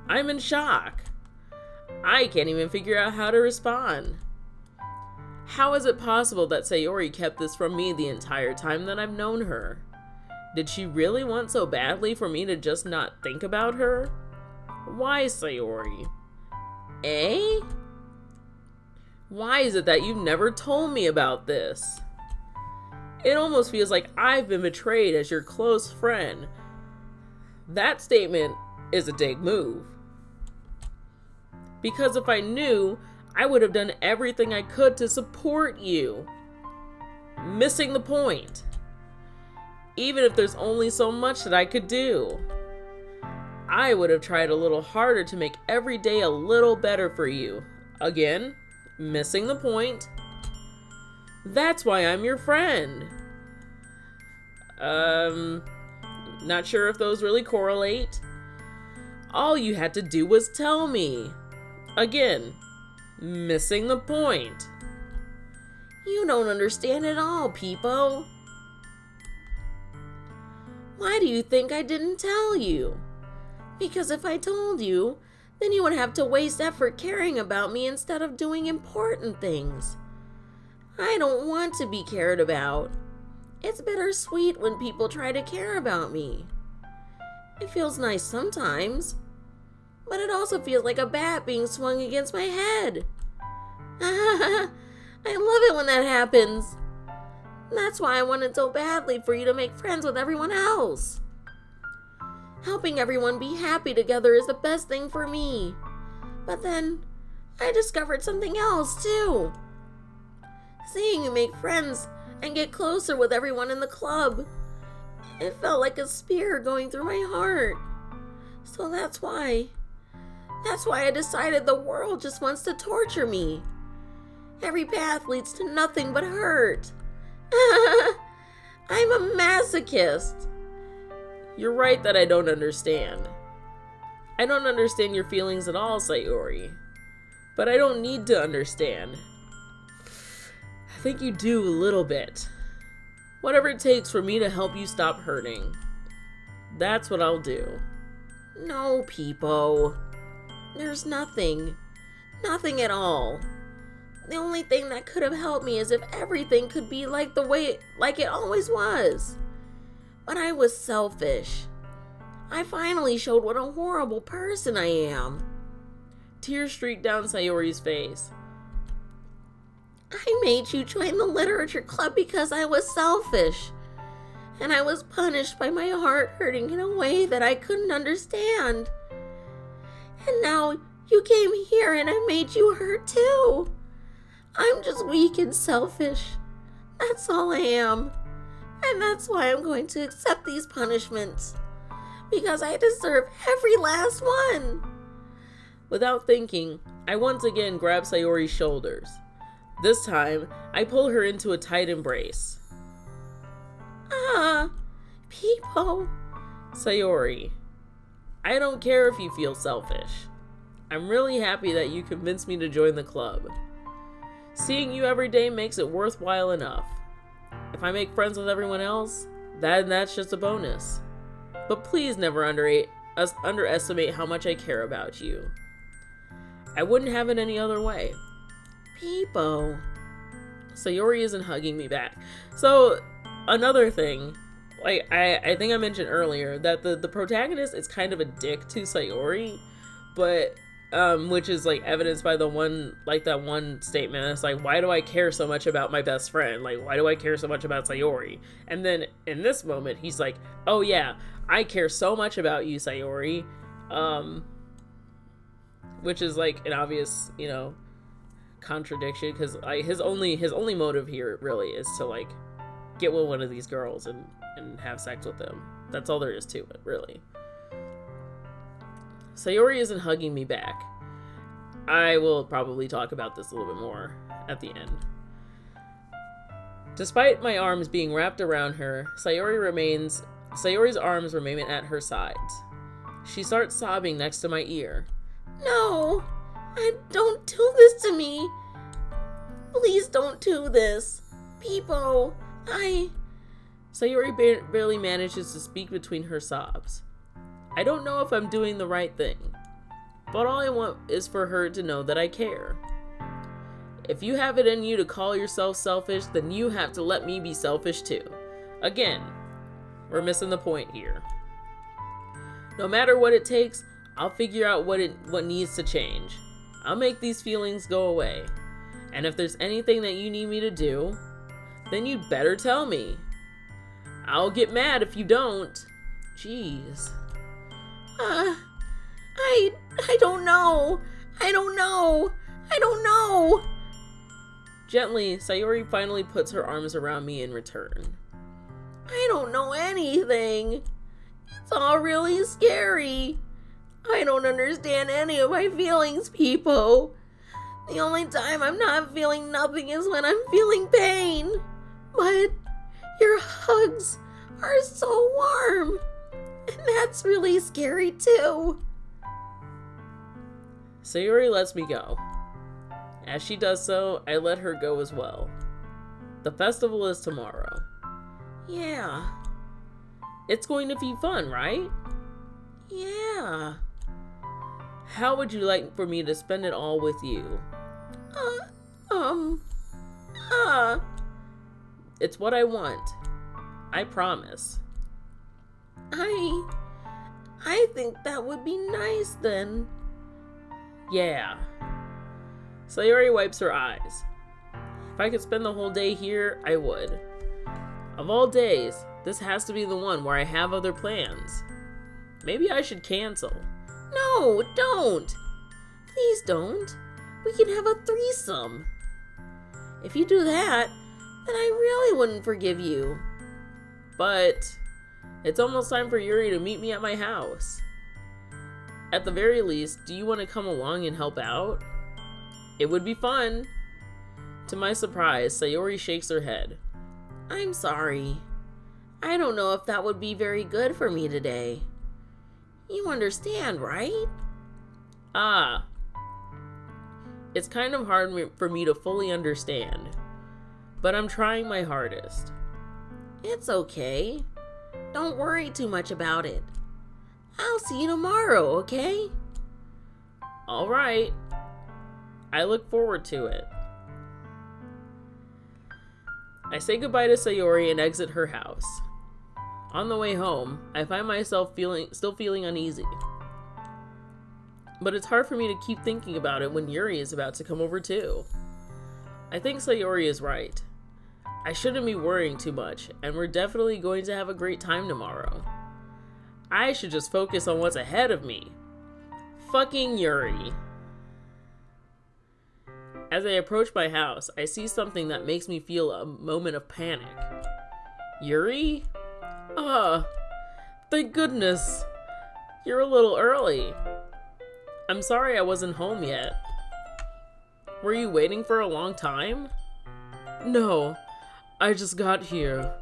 I'm in shock. I can't even figure out how to respond. How is it possible that Sayori kept this from me the entire time that I've known her? Did she really want so badly for me to just not think about her? Why, Sayori? Eh? Why is it that you never told me about this? It almost feels like I've been betrayed as your close friend. That statement is a dig move. Because if I knew, I would have done everything I could to support you. Missing the point. Even if there's only so much that I could do. I would have tried a little harder to make every day a little better for you. Again, missing the point. That's why I'm your friend. Not sure if those really correlate. All you had to do was tell me. Again, missing the point. You don't understand at all, Peepo. Why do you think I didn't tell you? Because if I told you, then you would have to waste effort caring about me instead of doing important things. I don't want to be cared about. It's bittersweet when people try to care about me. It feels nice sometimes, but it also feels like a bat being swung against my head. I love it when that happens. That's why I wanted so badly for you to make friends with everyone else. Helping everyone be happy together is the best thing for me. But then, I discovered something else too. Seeing you make friends and get closer with everyone in the club, it felt like a spear going through my heart. So that's why I decided the world just wants to torture me. Every path leads to nothing but hurt. I'm a masochist. You're right that I don't understand. I don't understand your feelings at all, Sayori. But I don't need to understand. I think you do a little bit. Whatever it takes for me to help you stop hurting. That's what I'll do. No, Peepo. There's nothing. Nothing at all. The only thing that could have helped me is if everything could be like it always was. But I was selfish. I finally showed what a horrible person I am. Tears streaked down Sayori's face. I made you join the literature club because I was selfish. And I was punished by my heart hurting in a way that I couldn't understand. And now you came here and I made you hurt too. I'm just weak and selfish. That's all I am. And that's why I'm going to accept these punishments. Because I deserve every last one. Without thinking, I once again grab Sayori's shoulders. This time, I pull her into a tight embrace. Peepo. Sayori, I don't care if you feel selfish. I'm really happy that you convinced me to join the club. Seeing you every day makes it worthwhile enough. If I make friends with everyone else, that's just a bonus. But please never underestimate how much I care about you. I wouldn't have it any other way. Peepo. Sayori isn't hugging me back. So, another thing, like, I think I mentioned earlier that the protagonist is kind of a dick to Sayori, but, which is, like, evidenced by that one statement. It's like, why do I care so much about my best friend? Like, why do I care so much about Sayori? And then, in this moment, he's like, oh yeah, I care so much about you, Sayori. Which is, like, an obvious, contradiction, because his only motive here really is to, like, get with one of these girls and have sex with them. That's all there is to it, really. Sayori isn't hugging me back. I will probably talk about this a little bit more at the end. Despite my arms being wrapped around her, Sayori's arms remain at her sides. She starts sobbing next to my ear. No, don't do this to me. Please don't do this. Peepo, Sayori barely manages to speak between her sobs. I don't know if I'm doing the right thing, but all I want is for her to know that I care. If you have it in you to call yourself selfish, then you have to let me be selfish too. Again, we're missing the point here. No matter what it takes, I'll figure out what needs to change. I'll make these feelings go away. And if there's anything that you need me to do, then you'd better tell me. I'll get mad if you don't. Jeez. I don't know. I don't know. Gently, Sayori finally puts her arms around me in return. I don't know anything. It's all really scary. I don't understand any of my feelings, Peepo. The only time I'm not feeling nothing is when I'm feeling pain. But your hugs are so warm. And that's really scary too. Sayori lets me go. As she does so, I let her go as well. The festival is tomorrow. Yeah. It's going to be fun, right? Yeah. How would you like for me to spend it all with you? It's what I want. I promise. I think that would be nice then. Yeah. Sayori wipes her eyes. If I could spend the whole day here, I would. Of all days, this has to be the one where I have other plans. Maybe I should cancel. No, don't. Please don't. We can have a threesome. If you do that, then I really wouldn't forgive you. But it's almost time for Yuri to meet me at my house. At the very least, do you want to come along and help out? It would be fun. To my surprise, Sayori shakes her head. I'm sorry. I don't know if that would be very good for me today. You understand, right? It's kind of hard for me to fully understand, but I'm trying my hardest. It's okay. Don't worry too much about it. I'll see you tomorrow, okay? All right. I look forward to it. I say goodbye to Sayori and exit her house. On the way home, I find myself still feeling uneasy. But it's hard for me to keep thinking about it when Yuri is about to come over too. I think Sayori is right. I shouldn't be worrying too much, and we're definitely going to have a great time tomorrow. I should just focus on what's ahead of me. Fucking Yuri. As I approach my house, I see something that makes me feel a moment of panic. Yuri? Thank goodness. You're a little early. I'm sorry I wasn't home yet. Were you waiting for a long time? No, I just got here.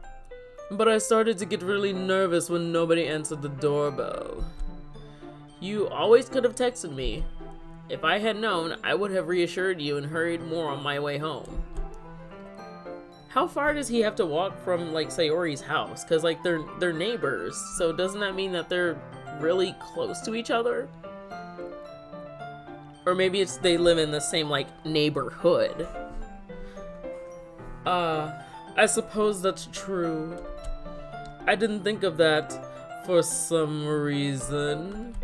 But I started to get really nervous when nobody answered the doorbell. You always could have texted me. If I had known, I would have reassured you and hurried more on my way home. How far does he have to walk from, like, Sayori's house? Because, like, they're neighbors, so doesn't that mean that they're really close to each other? Or maybe it's they live in the same, like, neighborhood. I suppose that's true. I didn't think of that for some reason.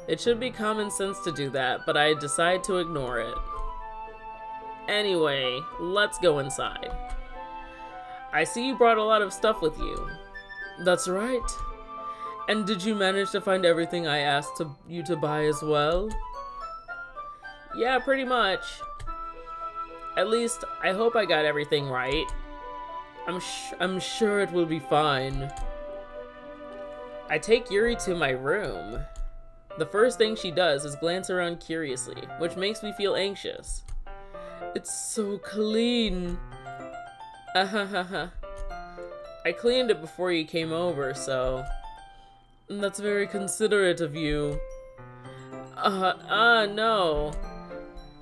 It should be common sense to do that, but I decide to ignore it. Anyway, let's go inside. I see you brought a lot of stuff with you. That's right. And did you manage to find everything I asked you to buy as well? Yeah, pretty much. At least, I hope I got everything right. I'm sure it will be fine. I take Yuri to my room. The first thing she does is glance around curiously, which makes me feel anxious. It's so clean. I cleaned it before you came over, so... That's very considerate of you. No.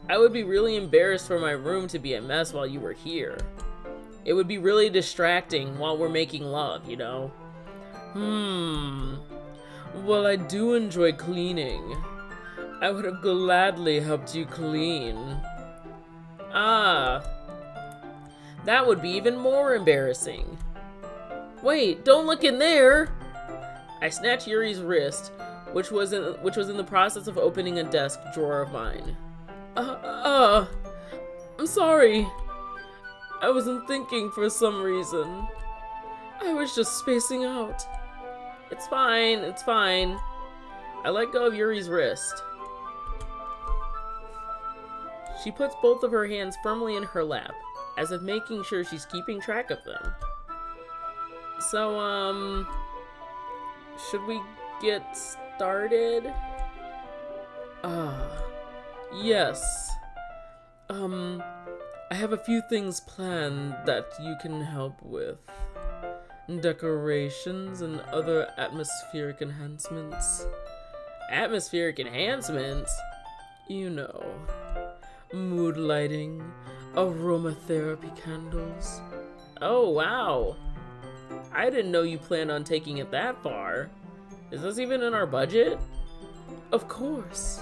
I would be really embarrassed for my room to be a mess while you were here. It would be really distracting while we're making love, you know? Well, I do enjoy cleaning. I would have gladly helped you clean. That would be even more embarrassing. Wait, don't look in there! I snatch Yuri's wrist, which was in the process of opening a desk drawer of mine. I'm sorry. I wasn't thinking for some reason. I was just spacing out. It's fine, it's fine. I let go of Yuri's wrist. She puts both of her hands firmly in her lap, as if making sure she's keeping track of them. So, should we get started? Yes. I have a few things planned that you can help with. Decorations and other atmospheric enhancements. Atmospheric enhancements? You know. Mood lighting, aromatherapy candles. Oh, wow. I didn't know you planned on taking it that far. Is this even in our budget? Of course.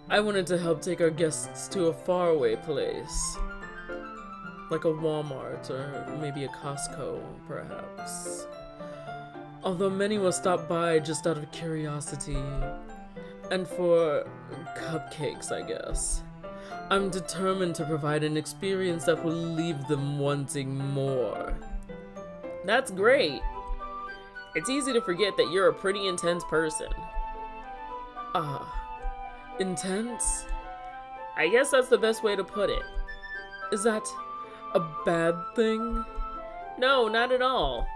I wanted to help take our guests to a faraway place. Like a Walmart or maybe a Costco, perhaps. Although many will stop by just out of curiosity. And for cupcakes, I guess. I'm determined to provide an experience that will leave them wanting more. That's great. It's easy to forget that you're a pretty intense person. Intense? I guess that's the best way to put it. Is that a bad thing? No, not at all.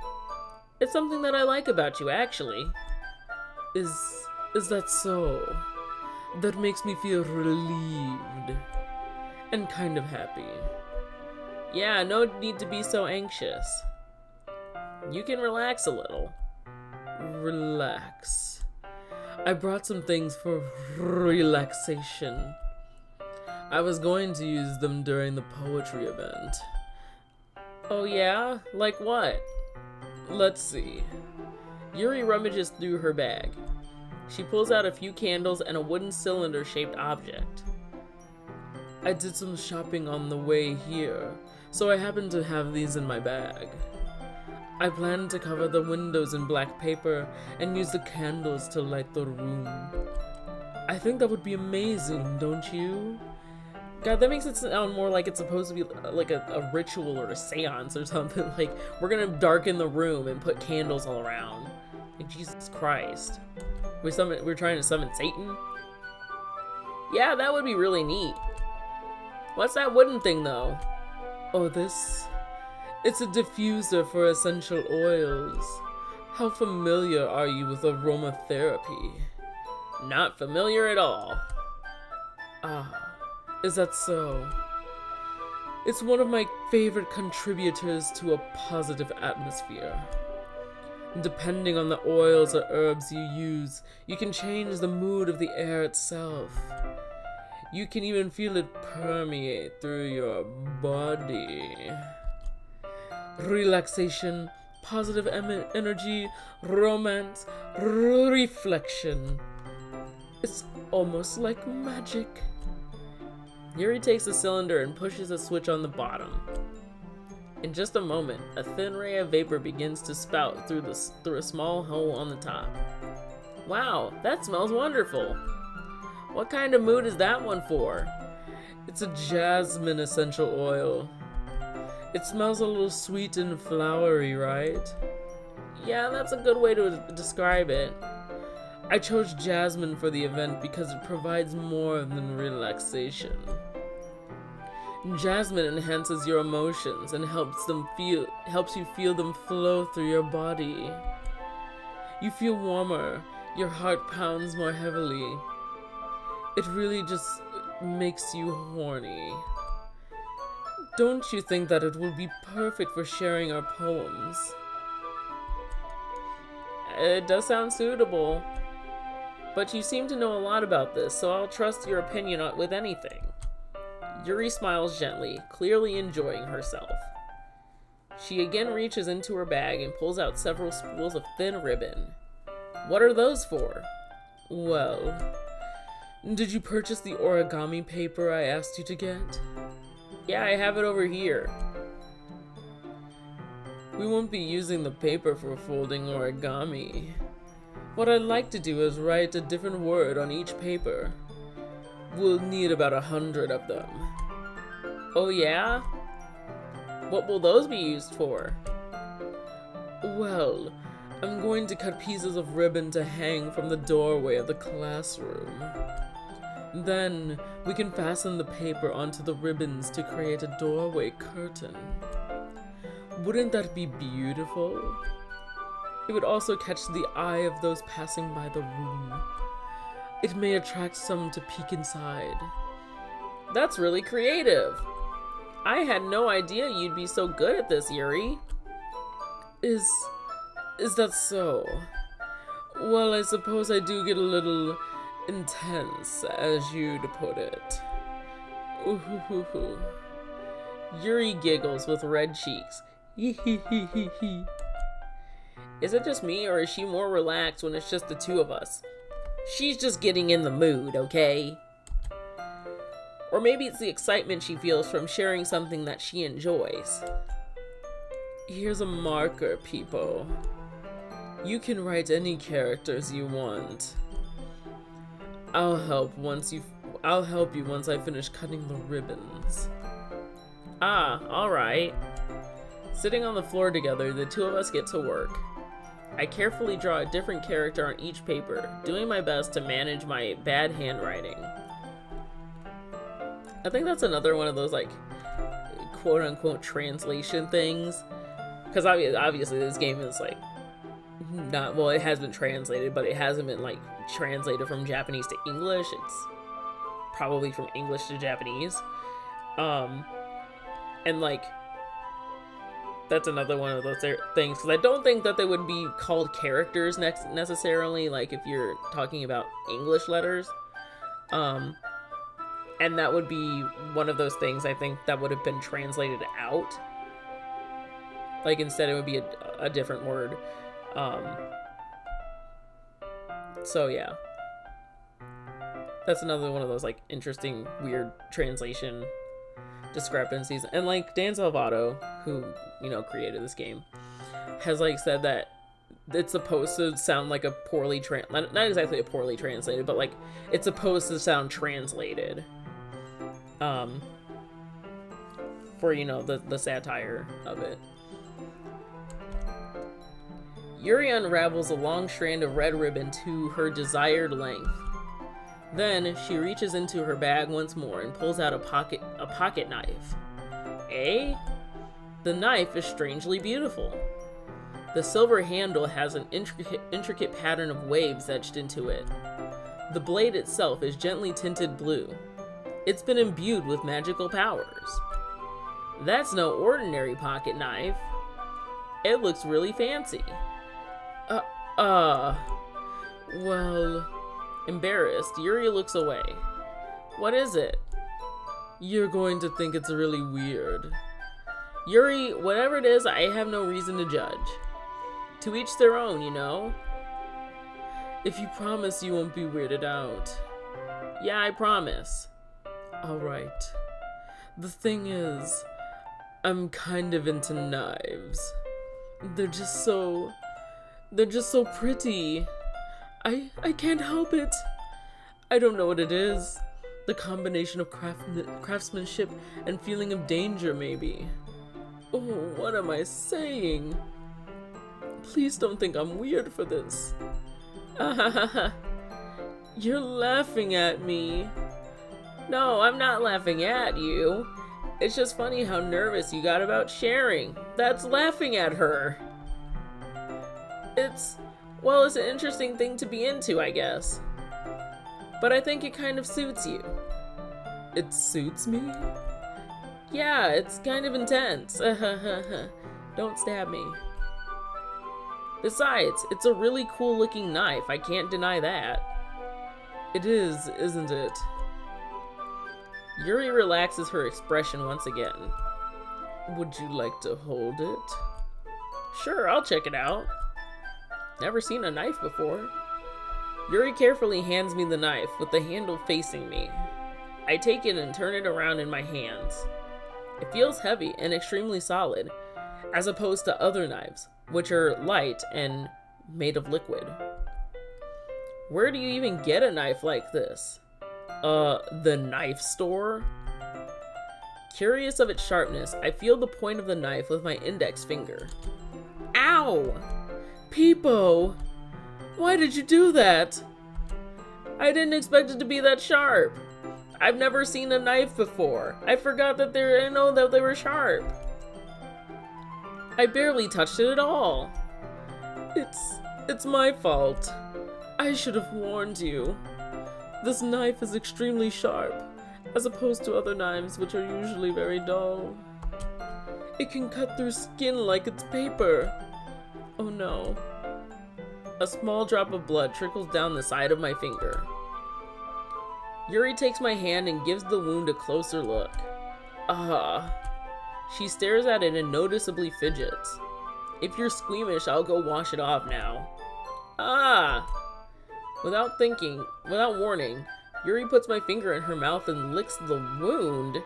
It's something that I like about you, actually. Is that so? That makes me feel relieved. And kind of happy. Yeah, no need to be so anxious. You can relax a little. Relax. I brought some things for relaxation. I was going to use them during the poetry event. Oh yeah? Like what? Let's see. Yuri rummages through her bag. She pulls out a few candles and a wooden cylinder-shaped object. I did some shopping on the way here, so I happen to have these in my bag. I plan to cover the windows in black paper and use the candles to light the room. I think that would be amazing, don't you? God, that makes it sound more like it's supposed to be like a ritual or a seance or something. Like, we're gonna darken the room and put candles all around. Like, Jesus Christ. We're trying to summon Satan? Yeah, that would be really neat. What's that wooden thing, though? Oh, this? It's a diffuser for essential oils. How familiar are you with aromatherapy? Not familiar at all. Is that so? It's one of my favorite contributors to a positive atmosphere. Depending on the oils or herbs you use, you can change the mood of the air itself. You can even feel it permeate through your body. Relaxation, positive energy, romance, reflection. It's almost like magic. Yuri takes the cylinder and pushes a switch on the bottom. In just a moment, a thin ray of vapor begins to spout through a small hole on the top. Wow, that smells wonderful. What kind of mood is that one for? It's a jasmine essential oil. It smells a little sweet and flowery, right? Yeah, that's a good way to describe it. I chose jasmine for the event because it provides more than relaxation. Jasmine enhances your emotions and helps you feel them flow through your body. You feel warmer, your heart pounds more heavily. It really just makes you horny. Don't you think that it will be perfect for sharing our poems? It does sound suitable, but you seem to know a lot about this, so I'll trust your opinion with anything. Yuri smiles gently, clearly enjoying herself. She again reaches into her bag and pulls out several spools of thin ribbon. What are those for? Well, did you purchase the origami paper I asked you to get? Yeah, I have it over here. We won't be using the paper for folding origami. What I'd like to do is write a different word on each paper. We'll need about 100 of them. Oh yeah? What will those be used for? Well, I'm going to cut pieces of ribbon to hang from the doorway of the classroom. Then, we can fasten the paper onto the ribbons to create a doorway curtain. Wouldn't that be beautiful? It would also catch the eye of those passing by the room. It may attract some to peek inside. That's really creative. I had no idea you'd be so good at this, Yuri. Is that so? Well, I suppose I do get a little intense, as you'd put it. Ooh hoo hoo hoo. Yuri giggles with red cheeks. Hee hee hee hee hee. Is it just me, or is she more relaxed when it's just the two of us? She's just getting in the mood, okay? Or maybe it's the excitement she feels from sharing something that she enjoys. Here's a marker, people. You can write any characters you want. I'll help you once I finish cutting the ribbons. Ah, alright. Sitting on the floor together, the two of us get to work. I carefully draw a different character on each paper, doing my best to manage my bad handwriting. I think that's another one of those, like, quote-unquote translation things. Because obviously this game is, like, not, well, it has been translated, but it hasn't been, like, translated from Japanese to English. It's probably from English to Japanese. And, like, that's another one of those things, because I don't think that they would be called characters necessarily, like, if you're talking about English letters. And that would be one of those things, I think, that would have been translated out. Like, instead it would be a different word. So, yeah. That's another one of those, like, interesting, weird translation discrepancies. And, like, Dan Salvato, who, you know, created this game, has, like, said that it's supposed to sound like a poorly not exactly a poorly translated, but, like, it's supposed to sound translated. For, you know, the satire of it. Yuri unravels a long strand of red ribbon to her desired length. Then, she reaches into her bag once more and pulls out a pocket knife. Eh? The knife is strangely beautiful. The silver handle has an intricate pattern of waves etched into it. The blade itself is gently tinted blue. It's been imbued with magical powers. That's no ordinary pocket knife. It looks really fancy. Uh, uh, well, embarrassed, Yuri looks away. What is it? You're going to think it's really weird. Yuri, whatever it is, I have no reason to judge. To each their own, you know? If you promise you won't be weirded out. Yeah, I promise. Alright. The thing is, I'm kind of into knives. They're just so pretty. I can't help it. I don't know what it is. The combination of craftsmanship and feeling of danger, maybe. Oh, what am I saying? Please don't think I'm weird for this. You're laughing at me. No, I'm not laughing at you. It's just funny how nervous you got about sharing. That's laughing at her. It's an interesting thing to be into, I guess. But I think it kind of suits you. It suits me? Yeah, it's kind of intense. Don't stab me. Besides, it's a really cool looking knife. I can't deny that. It is, isn't it? Yuri relaxes her expression once again. Would you like to hold it? Sure, I'll check it out. Never seen a knife before. Yuri carefully hands me the knife with the handle facing me. I take it and turn it around in my hands. It feels heavy and extremely solid, as opposed to other knives, which are light and made of liquid. Where do you even get a knife like this? The knife store? Curious of its sharpness, I feel the point of the knife with my index finger. Ow! Peepo! Why did you do that? I didn't expect it to be that sharp. I've never seen a knife before. I forgot that I know that they were sharp. I barely touched it at all. It's my fault. I should have warned you. This knife is extremely sharp, as opposed to other knives which are usually very dull. It can cut through skin like it's paper. Oh no. A small drop of blood trickles down the side of my finger. Yuri takes my hand and gives the wound a closer look. She stares at it and noticeably fidgets. If you're squeamish, I'll go wash it off now. Without warning, Yuri puts my finger in her mouth and licks the wound.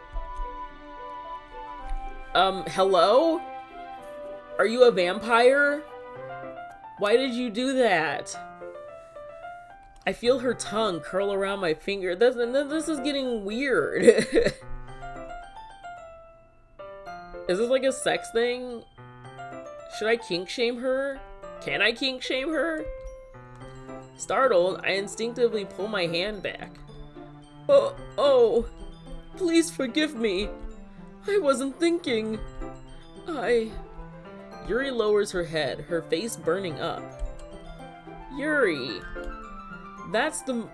Hello? Are you a vampire? Why did you do that? I feel her tongue curl around my finger. This is getting weird. Is this like a sex thing? Should I kink shame her? Can I kink shame her? Startled, I instinctively pull my hand back. Oh, please forgive me. I wasn't thinking. Yuri lowers her head, her face burning up. Yuri, that's the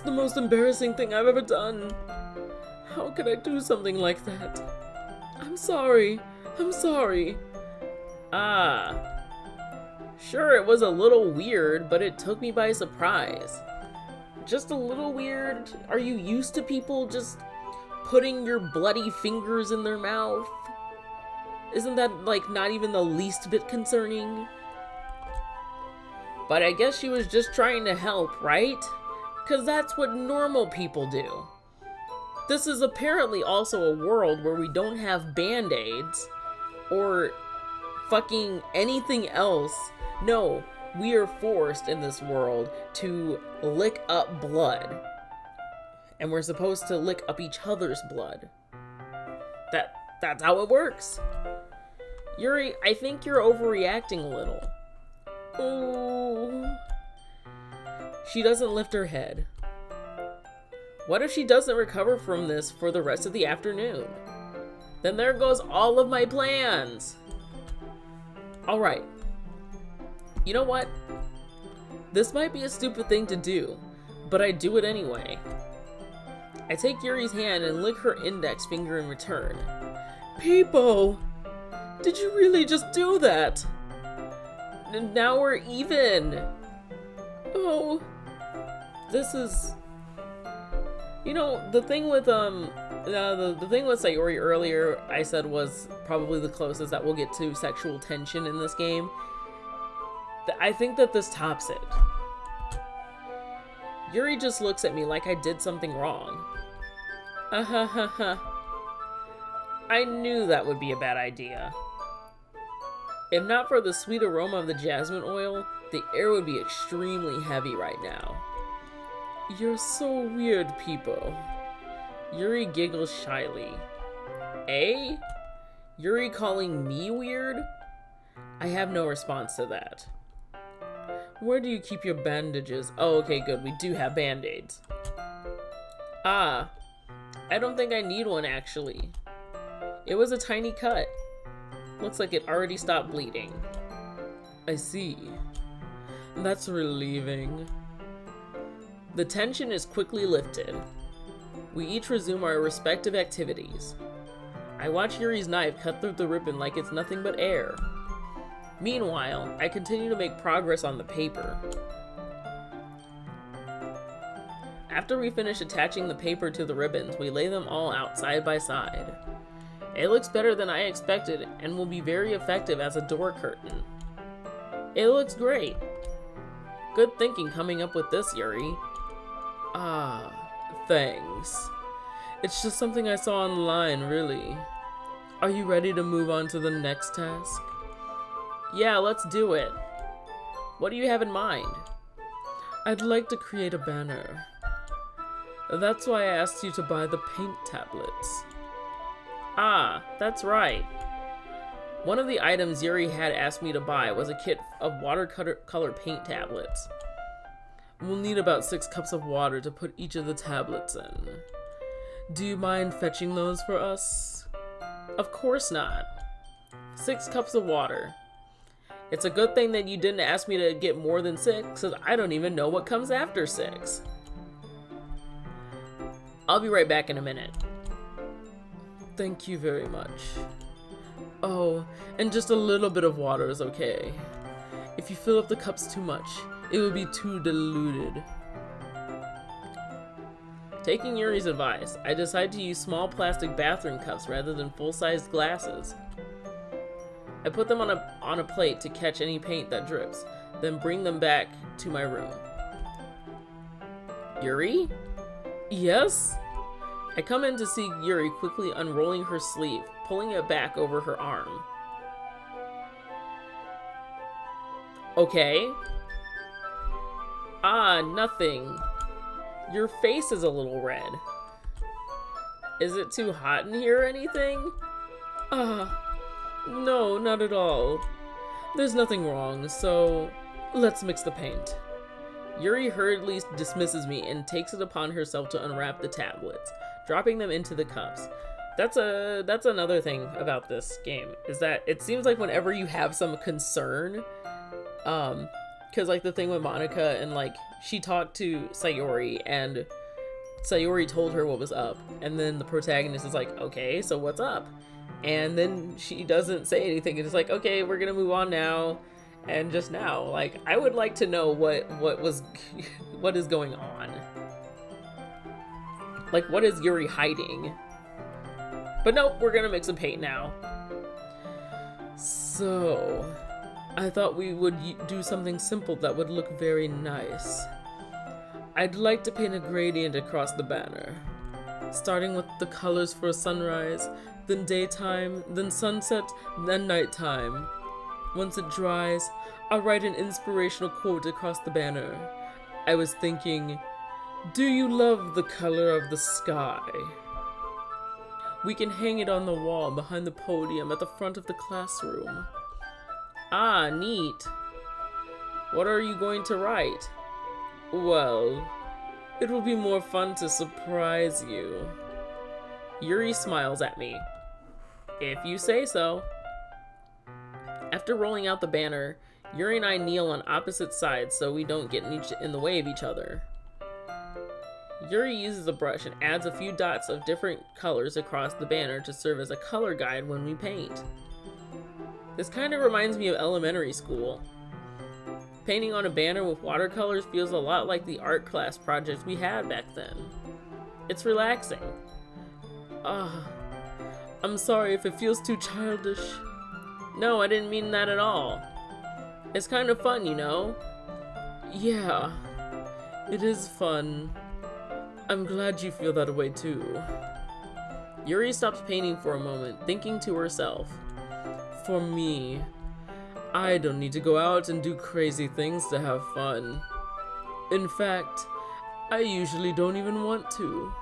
most embarrassing thing I've ever done. How could I do something like that? I'm sorry. Sure, it was a little weird, but it took me by surprise. Just a little weird. Are you used to people just putting your bloody fingers in their mouth? Isn't that, like, not even the least bit concerning? But I guess she was just trying to help, right? 'Cause that's what normal people do. This is apparently also a world where we don't have band-aids or fucking anything else. No, we are forced in this world to lick up blood. And we're supposed to lick up each other's blood. That's how it works. Yuri, I think you're overreacting a little. Oh. She doesn't lift her head. What if she doesn't recover from this for the rest of the afternoon? Then there goes all of my plans. Alright. You know what? This might be a stupid thing to do, but I do it anyway. I take Yuri's hand and lick her index finger in return. Peepo! Did you really just do that? now we're even. Oh. This is... You know, the thing with, the thing with Sayori earlier, I said was probably the closest that we'll get to sexual tension in this game. I think that this tops it. Yuri just looks at me like I did something wrong. I knew that would be a bad idea. If not for the sweet aroma of the jasmine oil, the air would be extremely heavy right now. You're so weird, people. Yuri giggles shyly. Eh? Yuri calling me weird? I have no response to that. Where do you keep your bandages? Oh, okay, good. We do have band-aids. Ah, I don't think I need one, actually. It was a tiny cut. Looks like it already stopped bleeding. I see. That's relieving. The tension is quickly lifted. We each resume our respective activities. I watch Yuri's knife cut through the ribbon like it's nothing but air. Meanwhile, I continue to make progress on the paper. After we finish attaching the paper to the ribbons, we lay them all out side by side. It looks better than I expected and will be very effective as a door curtain. It looks great. Good thinking coming up with this, Yuri. Ah, thanks. It's just something I saw online, really. Are you ready to move on to the next task? Yeah, let's do it. What do you have in mind? I'd like to create a banner. That's why I asked you to buy the paint tablets. Ah, that's right. One of the items Yuri had asked me to buy was a kit of watercolor paint tablets. We'll need about 6 cups of water to put each of the tablets in. Do you mind fetching those for us? Of course not. 6 cups of water. It's a good thing that you didn't ask me to get more than 6, because I don't even know what comes after 6. I'll be right back in a minute. Thank you very much. Oh, and just a little bit of water is okay. If you fill up the cups too much, it will be too diluted. Taking Yuri's advice, I decide to use small plastic bathroom cups rather than full-sized glasses. I put them on a plate to catch any paint that drips, then bring them back to my room. Yuri? Yes? I come in to see Yuri quickly unrolling her sleeve, pulling it back over her arm. Okay. Ah, nothing. Your face is a little red. Is it too hot in here or anything? No, not at all. There's nothing wrong, so let's mix the paint. Yuri hurriedly dismisses me and takes it upon herself to unwrap the tablets, dropping them into the cups. That's another thing about this game, is that it seems like whenever you have some concern, because like the thing with Monica, and like she talked to Sayori and Sayori told her what was up, and then the protagonist is like, okay, so what's up? And then she doesn't say anything, and it's like, okay, we're gonna move on now. And just now, like, I would like to know what is going on. Like, what is Yuri hiding? But nope, we're gonna mix some paint now. So, I thought we would do something simple that would look very nice. I'd like to paint a gradient across the banner, starting with the colors for sunrise, then daytime, then sunset, then nighttime. Once it dries, I'll write an inspirational quote across the banner. I was thinking, do you love the color of the sky? We can hang it on the wall behind the podium at the front of the classroom. Ah, neat. What are you going to write? Well, it will be more fun to surprise you. Yuri smiles at me. If you say so. After rolling out the banner, Yuri and I kneel on opposite sides so we don't get in the way of each other. Yuri uses a brush and adds a few dots of different colors across the banner to serve as a color guide when we paint. This kind of reminds me of elementary school. Painting on a banner with watercolors feels a lot like the art class projects we had back then. It's relaxing. I'm sorry if it feels too childish. No, I didn't mean that at all. It's kind of fun, you know? Yeah, it is fun. I'm glad you feel that way too. Yuri stops painting for a moment, thinking to herself, for me, I don't need to go out and do crazy things to have fun. In fact, I usually don't even want to.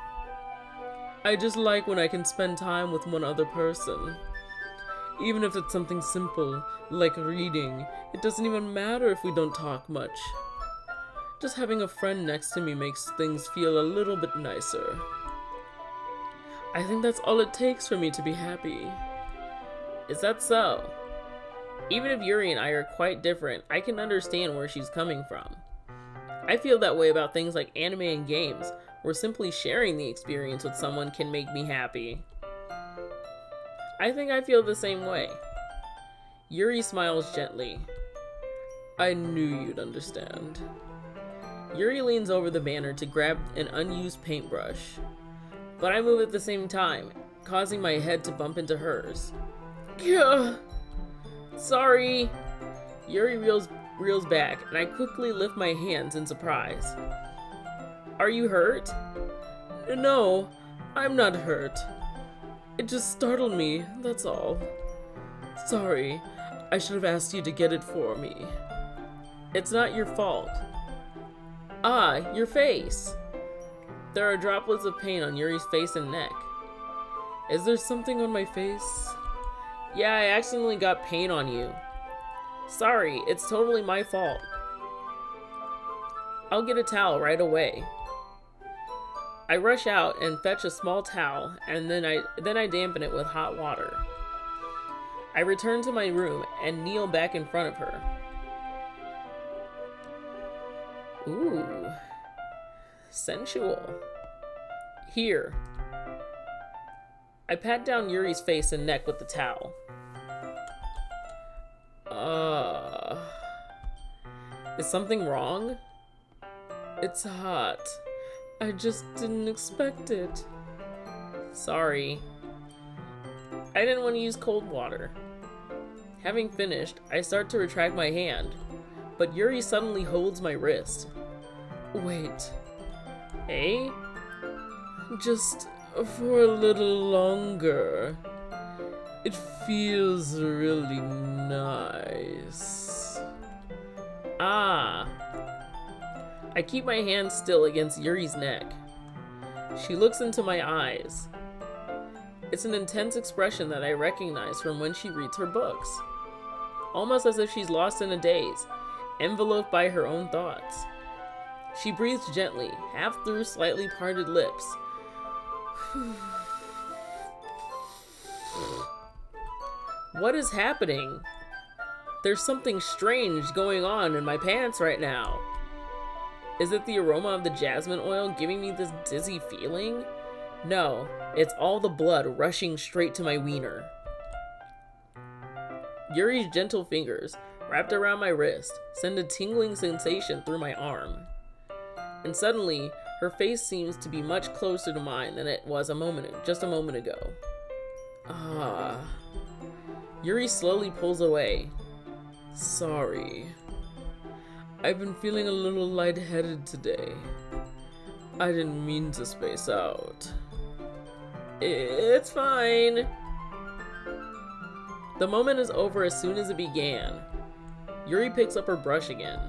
I just like when I can spend time with one other person. Even if it's something simple, like reading, it doesn't even matter if we don't talk much. Just having a friend next to me makes things feel a little bit nicer. I think that's all it takes for me to be happy. Is that so? Even if Yuri and I are quite different, I can understand where she's coming from. I feel that way about things like anime and games, where simply sharing the experience with someone can make me happy. I think I feel the same way. Yuri smiles gently. I knew you'd understand. Yuri leans over the banner to grab an unused paintbrush, but I move at the same time, causing my head to bump into hers. Gah! Sorry! Yuri reels back, and I quickly lift my hands in surprise. Are you hurt? No, I'm not hurt. It just startled me, that's all. Sorry, I should have asked you to get it for me. It's not your fault. Ah, your face! There are droplets of paint on Yuri's face and neck. Is there something on my face? Yeah, I accidentally got paint on you. Sorry, it's totally my fault. I'll get a towel right away. I rush out and fetch a small towel, and then I dampen it with hot water. I return to my room and kneel back in front of her. Ooh, sensual. Here. I pat down Yuri's face and neck with the towel. Is something wrong? It's hot. I just didn't expect it. Sorry. I didn't want to use cold water. Having finished, I start to retract my hand, but Yuri suddenly holds my wrist. Wait. Hey? Just for a little longer. It feels really nice. Ah. I keep my hand still against Yuri's neck. She looks into my eyes. It's an intense expression that I recognize from when she reads her books. Almost as if she's lost in a daze, enveloped by her own thoughts. She breathes gently, half through slightly parted lips. What is happening? There's something strange going on in my pants right now. Is it the aroma of the jasmine oil giving me this dizzy feeling? No, it's all the blood rushing straight to my wiener. Yuri's gentle fingers, wrapped around my wrist, send a tingling sensation through my arm. And suddenly, her face seems to be much closer to mine than it was just a moment ago. Ah. Yuri slowly pulls away. Sorry. I've been feeling a little lightheaded today. I didn't mean to space out. It's fine. The moment is over as soon as it began. Yuri picks up her brush again,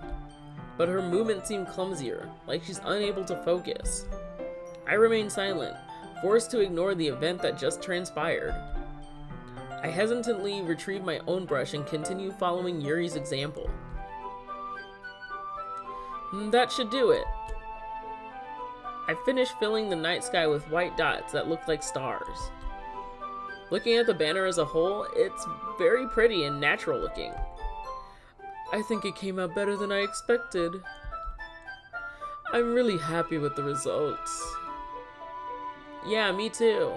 but her movements seem clumsier, like she's unable to focus. I remain silent, forced to ignore the event that just transpired. I hesitantly retrieve my own brush and continue following Yuri's example. That should do it. I finish filling the night sky with white dots that look like stars. Looking at the banner as a whole, it's very pretty and natural looking. I think it came out better than I expected. I'm really happy with the results. Yeah, me too.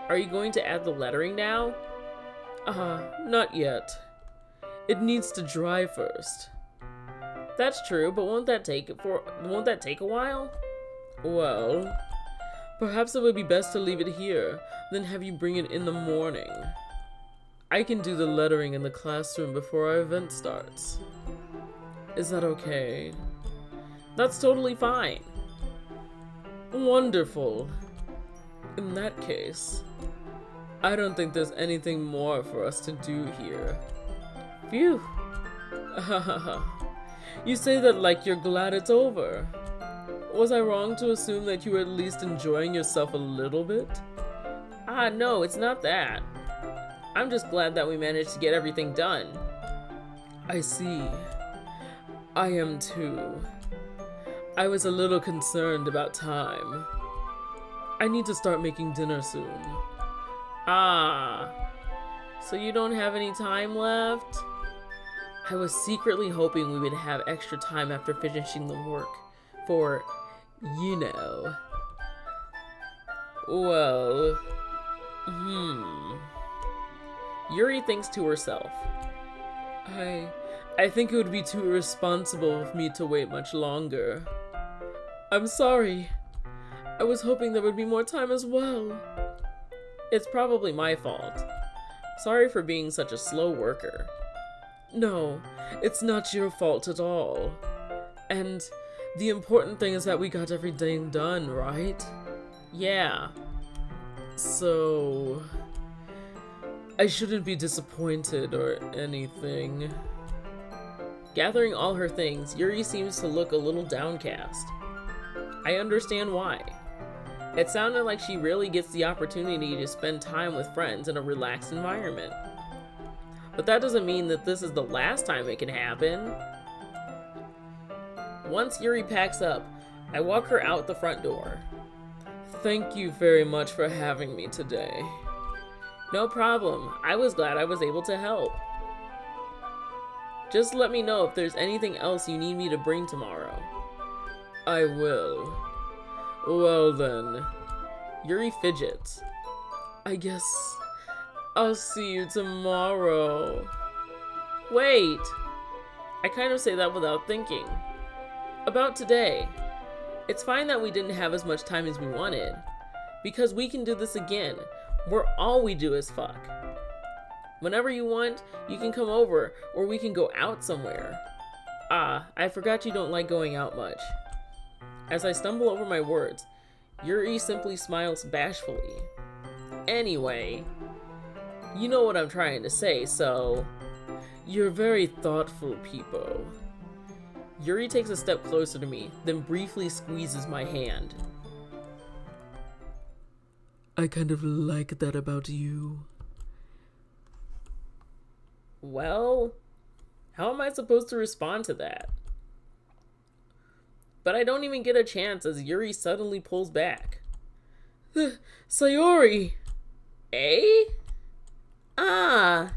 Are you going to add the lettering now? Not yet. It needs to dry first. That's true, but won't that take a while? Well, perhaps it would be best to leave it here, then have you bring it in the morning. I can do the lettering in the classroom before our event starts. Is that okay? That's totally fine. Wonderful. In that case, I don't think there's anything more for us to do here. Phew. You say that like you're glad it's over. Was I wrong to assume that you were at least enjoying yourself a little bit? No, it's not that. I'm just glad that we managed to get everything done. I see. I am too. I was a little concerned about time. I need to start making dinner soon. So you don't have any time left? I was secretly hoping we would have extra time after finishing the work for, you know. Well, Yuri thinks to herself. I think it would be too irresponsible of me to wait much longer. I'm sorry. I was hoping there would be more time as well. It's probably my fault. Sorry for being such a slow worker. No, it's not your fault at all. And the important thing is that we got everything done, right? Yeah. So, I shouldn't be disappointed or anything. Gathering all her things, Yuri seems to look a little downcast. I understand why. It sounded like she really gets the opportunity to spend time with friends in a relaxed environment. But that doesn't mean that this is the last time it can happen. Once Yuri packs up, I walk her out the front door. Thank you very much for having me today. No problem. I was glad I was able to help. Just let me know if there's anything else you need me to bring tomorrow. I will. Well then. Yuri fidgets. I guess I'll see you tomorrow. Wait. I kind of say that without thinking. About today. It's fine that we didn't have as much time as we wanted. Because we can do this again. Where all we do is fuck. Whenever you want, you can come over, or we can go out somewhere. I forgot you don't like going out much. As I stumble over my words, Yuri simply smiles bashfully. Anyway, you know what I'm trying to say, so... You're very thoughtful, Peepo. Yuri takes a step closer to me, then briefly squeezes my hand. I kind of like that about you. Well, how am I supposed to respond to that? But I don't even get a chance as Yuri suddenly pulls back. Sayori! Eh? Hi,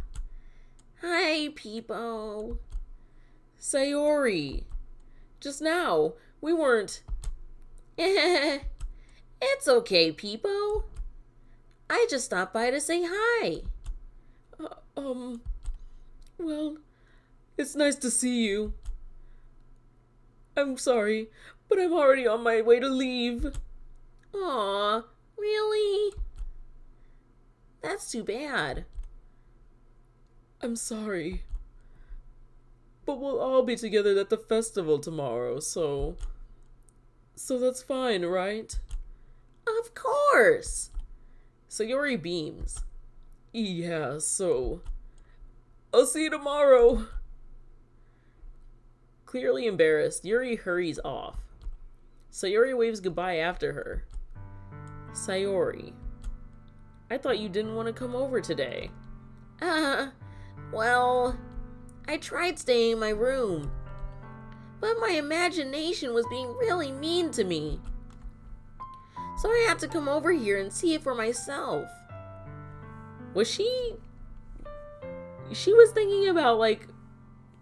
Peepo. Sayori! Just now, we weren't... It's okay, Peepo. I just stopped by to say hi. Well, it's nice to see you. I'm sorry, but I'm already on my way to leave. Aw, really? That's too bad. I'm sorry. But we'll all be together at the festival tomorrow, so that's fine, right? Of course. Sayori beams. Yeah, so I'll see you tomorrow. Clearly embarrassed, Yuri hurries off. Sayori waves goodbye after her. Sayori, I thought you didn't want to come over today. Well, I tried staying in my room, but my imagination was being really mean to me. So I had to come over here and see it for myself. Was she was thinking about like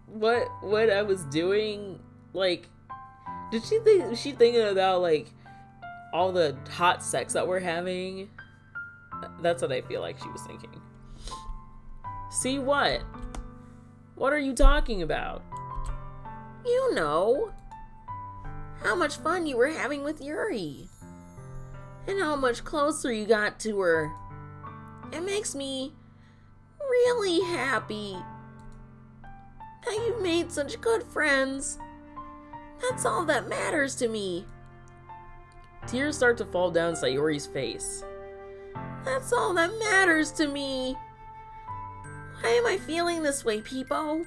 what I was doing? Like, was she thinking about like all the hot sex that we're having? That's what I feel like she was thinking. See what? What are you talking about? You know, how much fun you were having with Yuri. And how much closer you got to her. It makes me really happy that you've made such good friends. That's all that matters to me. Tears start to fall down Sayori's face. That's all that matters to me. Why am I feeling this way, Peepo?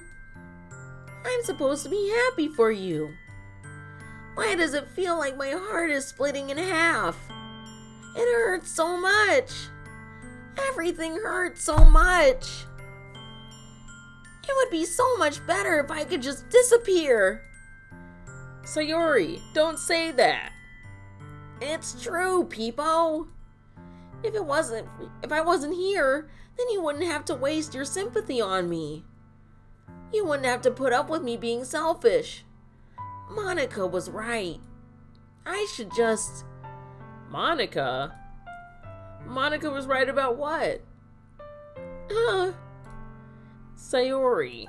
I'm supposed to be happy for you. Why does it feel like my heart is splitting in half? It hurts so much. Everything hurts so much. It would be so much better if I could just disappear. Sayori, don't say that. It's true, Peepo. If I wasn't here, then you wouldn't have to waste your sympathy on me. You wouldn't have to put up with me being selfish. Monica was right. I should just... Monica? Monica was right about what? Sayori.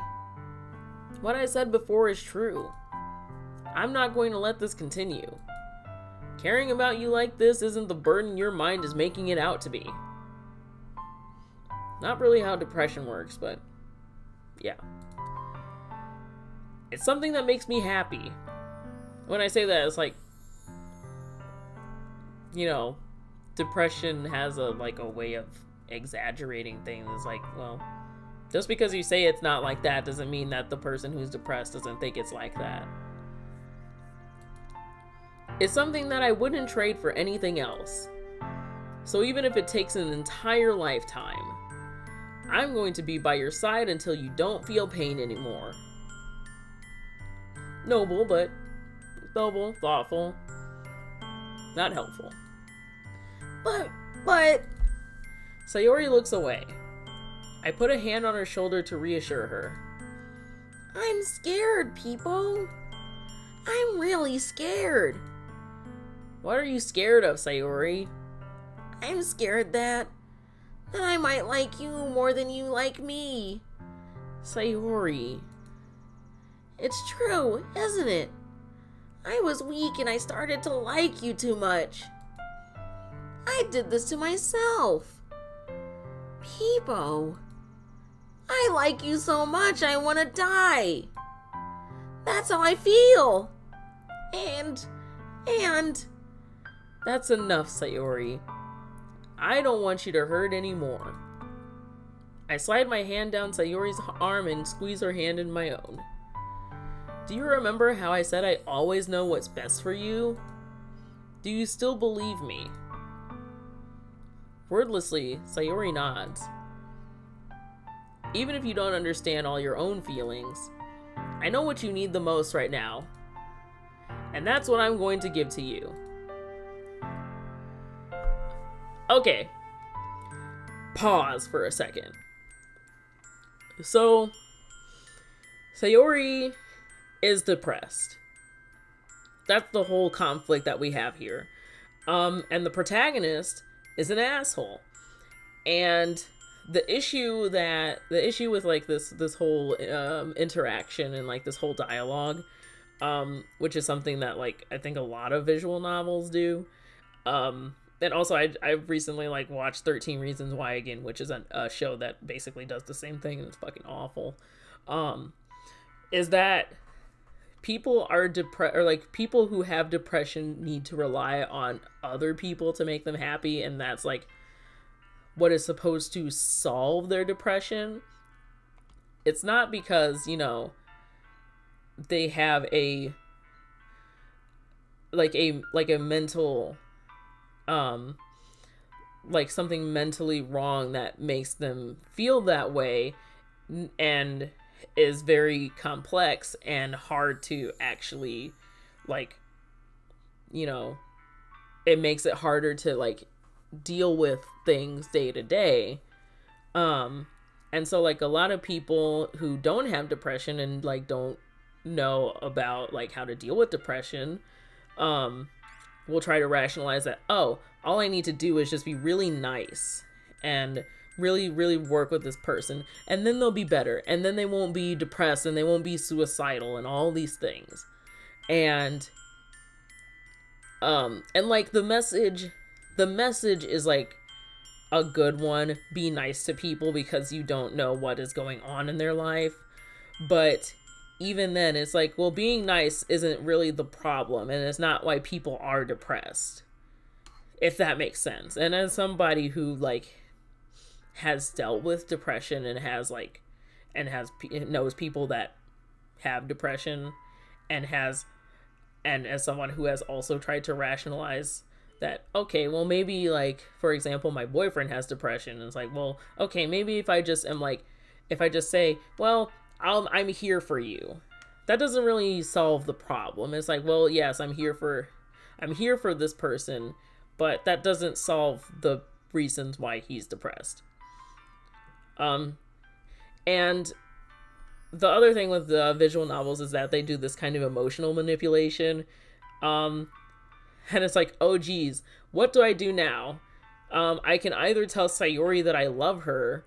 What I said before is true. I'm not going to let this continue. Caring about you like this isn't the burden your mind is making it out to be. Not really how depression works, but yeah. It's something that makes me happy. When I say that, it's like, you know, depression has a way of exaggerating things. It's like, well, just because you say it's not like that doesn't mean that the person who's depressed doesn't think it's like that. It's something that I wouldn't trade for anything else. So even if it takes an entire lifetime, I'm going to be by your side until you don't feel pain anymore. Noble, thoughtful, not helpful. But... Sayori looks away. I put a hand on her shoulder to reassure her. I'm scared, people. I'm really scared. What are you scared of, Sayori? I'm scared that I might like you more than you like me. Sayori. It's true, isn't it? I was weak and I started to like you too much. I did this to myself. Peepo, I like you so much I want to die. That's how I feel. And... That's enough, Sayori. I don't want you to hurt anymore. I slide my hand down Sayori's arm and squeeze her hand in my own. Do you remember how I said I always know what's best for you? Do you still believe me? Wordlessly, Sayori nods. Even if you don't understand all your own feelings, I know what you need the most right now. And that's what I'm going to give to you. Okay. Pause for a second. So, Sayori is depressed. That's the whole conflict that we have here. And the protagonist is an asshole. And the issue with like this whole interaction and like this whole dialogue, which is something that like I think a lot of visual novels do. And also I've recently like watched 13 Reasons Why again, which is a show that basically does the same thing and it's fucking awful. Is that people are depressed, or like people who have depression need to rely on other people to make them happy, and that's like what is supposed to solve their depression. It's not because, you know, they have a mental like something mentally wrong that makes them feel that way and is very complex and hard to actually, like, you know, it makes it harder to like deal with things day to day. And so like a lot of people who don't have depression and like don't know about like how to deal with depression, will try to rationalize that, oh, all I need to do is just be really nice and really, really work with this person, and then they'll be better, and then they won't be depressed, and they won't be suicidal, and all these things. And like the message is like a good one. Be nice to people because you don't know what is going on in their life. But even then, it's like, well, being nice isn't really the problem, and it's not why people are depressed, if that makes sense. And as somebody who like has dealt with depression and knows people that have depression, and as someone who has also tried to rationalize that, okay, well, maybe, like, for example, my boyfriend has depression, and it's like, well, okay, maybe if I just say, well, I'm here for you, that doesn't really solve the problem. It's like, well, yes, I'm here for this person, but that doesn't solve the reasons why he's depressed. And the other thing with the visual novels is that they do this kind of emotional manipulation. And it's like, oh geez, what do I do now? I can either tell Sayori that I love her,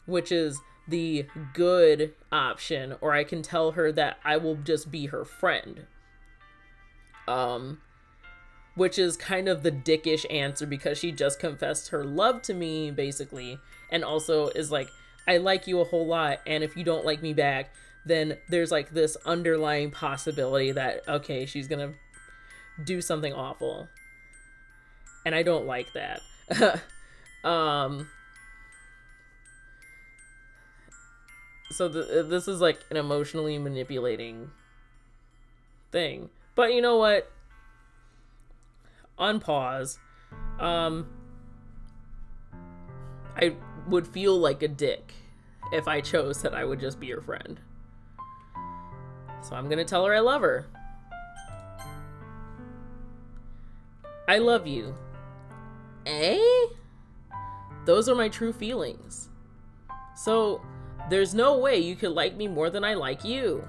which is the good option, or I can tell her that I will just be her friend. Which is kind of the dickish answer, because she just confessed her love to me, basically, and also is like, I like you a whole lot, and if you don't like me back, then there's like this underlying possibility that, okay, she's gonna do something awful. And I don't like that. So this is like an emotionally manipulating thing. But you know what? On pause, I would feel like a dick if I chose that I would just be her friend. So I'm gonna tell her I love her. I love you. Eh? Those are my true feelings. So there's no way you could like me more than I like you.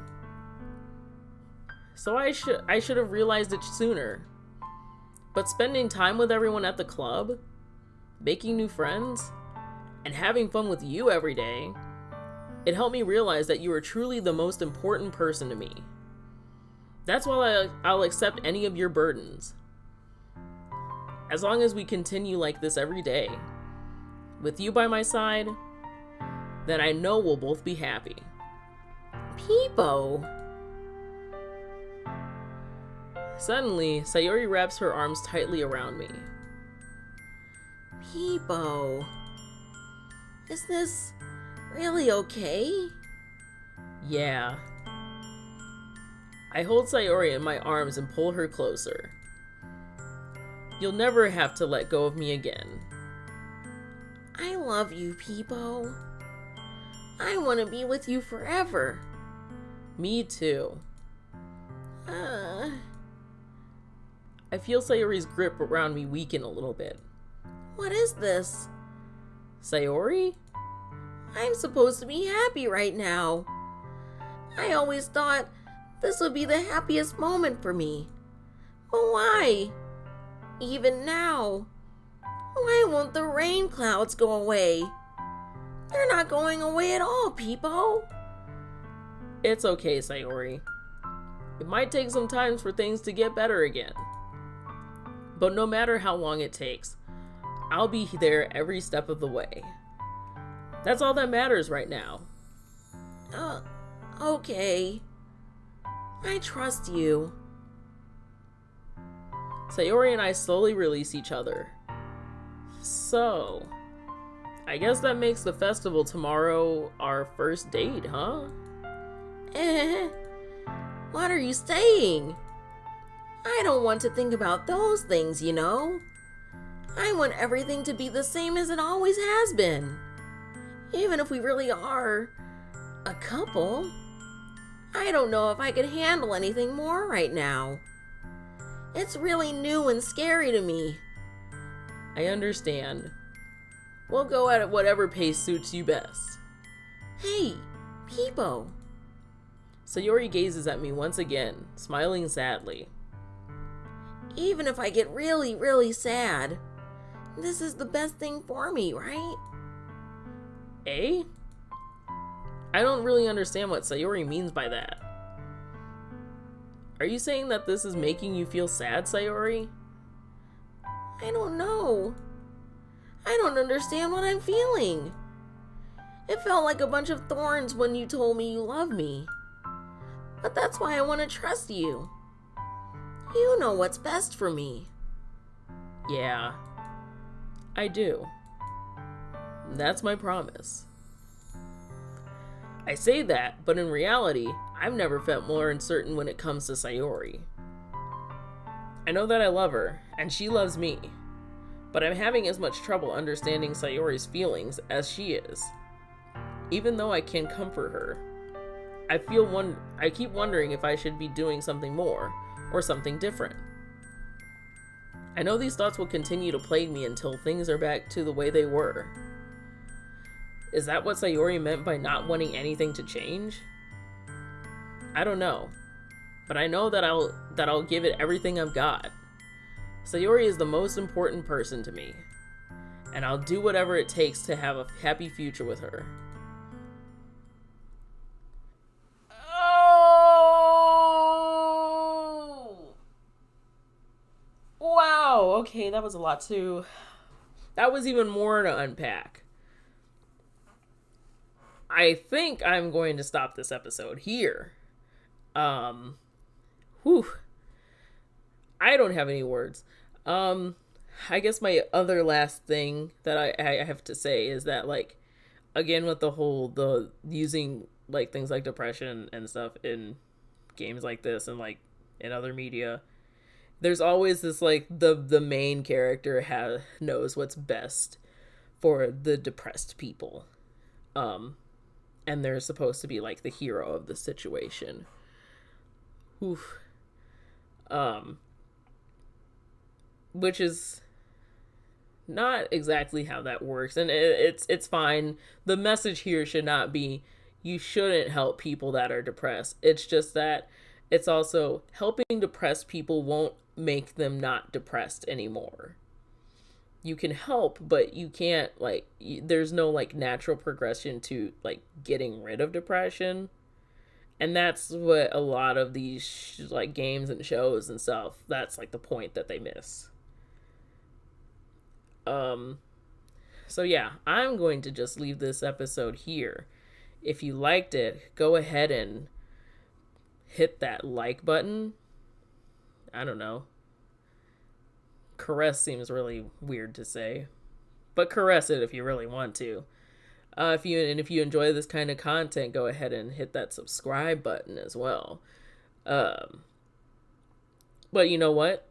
So I should have realized it sooner. But spending time with everyone at the club, making new friends, and having fun with you every day, it helped me realize that you are truly the most important person to me. That's why I'll accept any of your burdens. As long as we continue like this every day, with you by my side, then I know we'll both be happy. Peepo. Suddenly, Sayori wraps her arms tightly around me. Peepo. Is this really okay? Yeah. I hold Sayori in my arms and pull her closer. You'll never have to let go of me again. I love you, Peepo. I want to be with you forever. Me too. I feel Sayori's grip around me weaken a little bit. What is this? Sayori? I'm supposed to be happy right now. I always thought this would be the happiest moment for me. But why? Even now, why won't the rain clouds go away? They're not going away at all, Peepo. It's okay, Sayori. It might take some time for things to get better again. But no matter how long it takes, I'll be there every step of the way. That's all that matters right now. Okay. I trust you. Sayori and I slowly release each other. So, I guess that makes the festival tomorrow our first date, huh? What are you saying? I don't want to think about those things, you know. I want everything to be the same as it always has been. Even if we really are a couple. I don't know if I could handle anything more right now. It's really new and scary to me. I understand. We'll go at whatever pace suits you best. Hey, Peepo. Sayori gazes at me once again, smiling sadly. Even if I get really, really sad, this is the best thing for me, right? Eh? I don't really understand what Sayori means by that. Are you saying that this is making you feel sad, Sayori? I don't know. I don't understand what I'm feeling. It felt like a bunch of thorns when you told me you love me. But that's why I want to trust you. You know what's best for me. Yeah, I do. That's my promise. I say that, but in reality, I've never felt more uncertain when it comes to Sayori. I know that I love her, and she loves me, but I'm having as much trouble understanding Sayori's feelings as she is. Even though I can comfort her, I keep wondering if I should be doing something more, or something different. I know these thoughts will continue to plague me until things are back to the way they were. Is that what Sayori meant by not wanting anything to change? I don't know, but I know that I'll give it everything I've got. Sayori is the most important person to me, and I'll do whatever it takes to have a happy future with her. Oh! Wow, okay, that was a lot too. That was even more to unpack. I think I'm going to stop this episode here. Whew. I don't have any words. I guess my other last thing that I have to say is that, like, again, with the using, like, things like depression and stuff in games like this and, like, in other media, there's always this, like, the main character knows what's best for the depressed people. And they're supposed to be, like, the hero of the situation. Oof. Which is not exactly how that works, and it's fine. The message here should not be you shouldn't help people that are depressed. It's just that it's also helping depressed people won't make them not depressed anymore. You can help, but you can't, like, there's no, like, natural progression to, like, getting rid of depression. And that's what a lot of these, like, games and shows and stuff, that's, like, the point that they miss. So yeah, I'm going to just leave this episode here. If you liked it, go ahead and hit that like button. I don't know. Caress seems really weird to say, but caress it if you really want to. If you enjoy this kind of content, go ahead and hit that subscribe button as well. But you know what?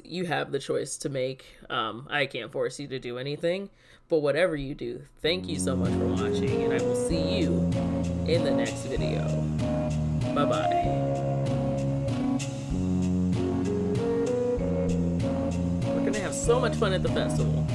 You have the choice to make. I can't force you to do anything, but whatever you do, thank you so much for watching, and I will see you in the next video. Bye-bye. We're gonna have so much fun at the festival.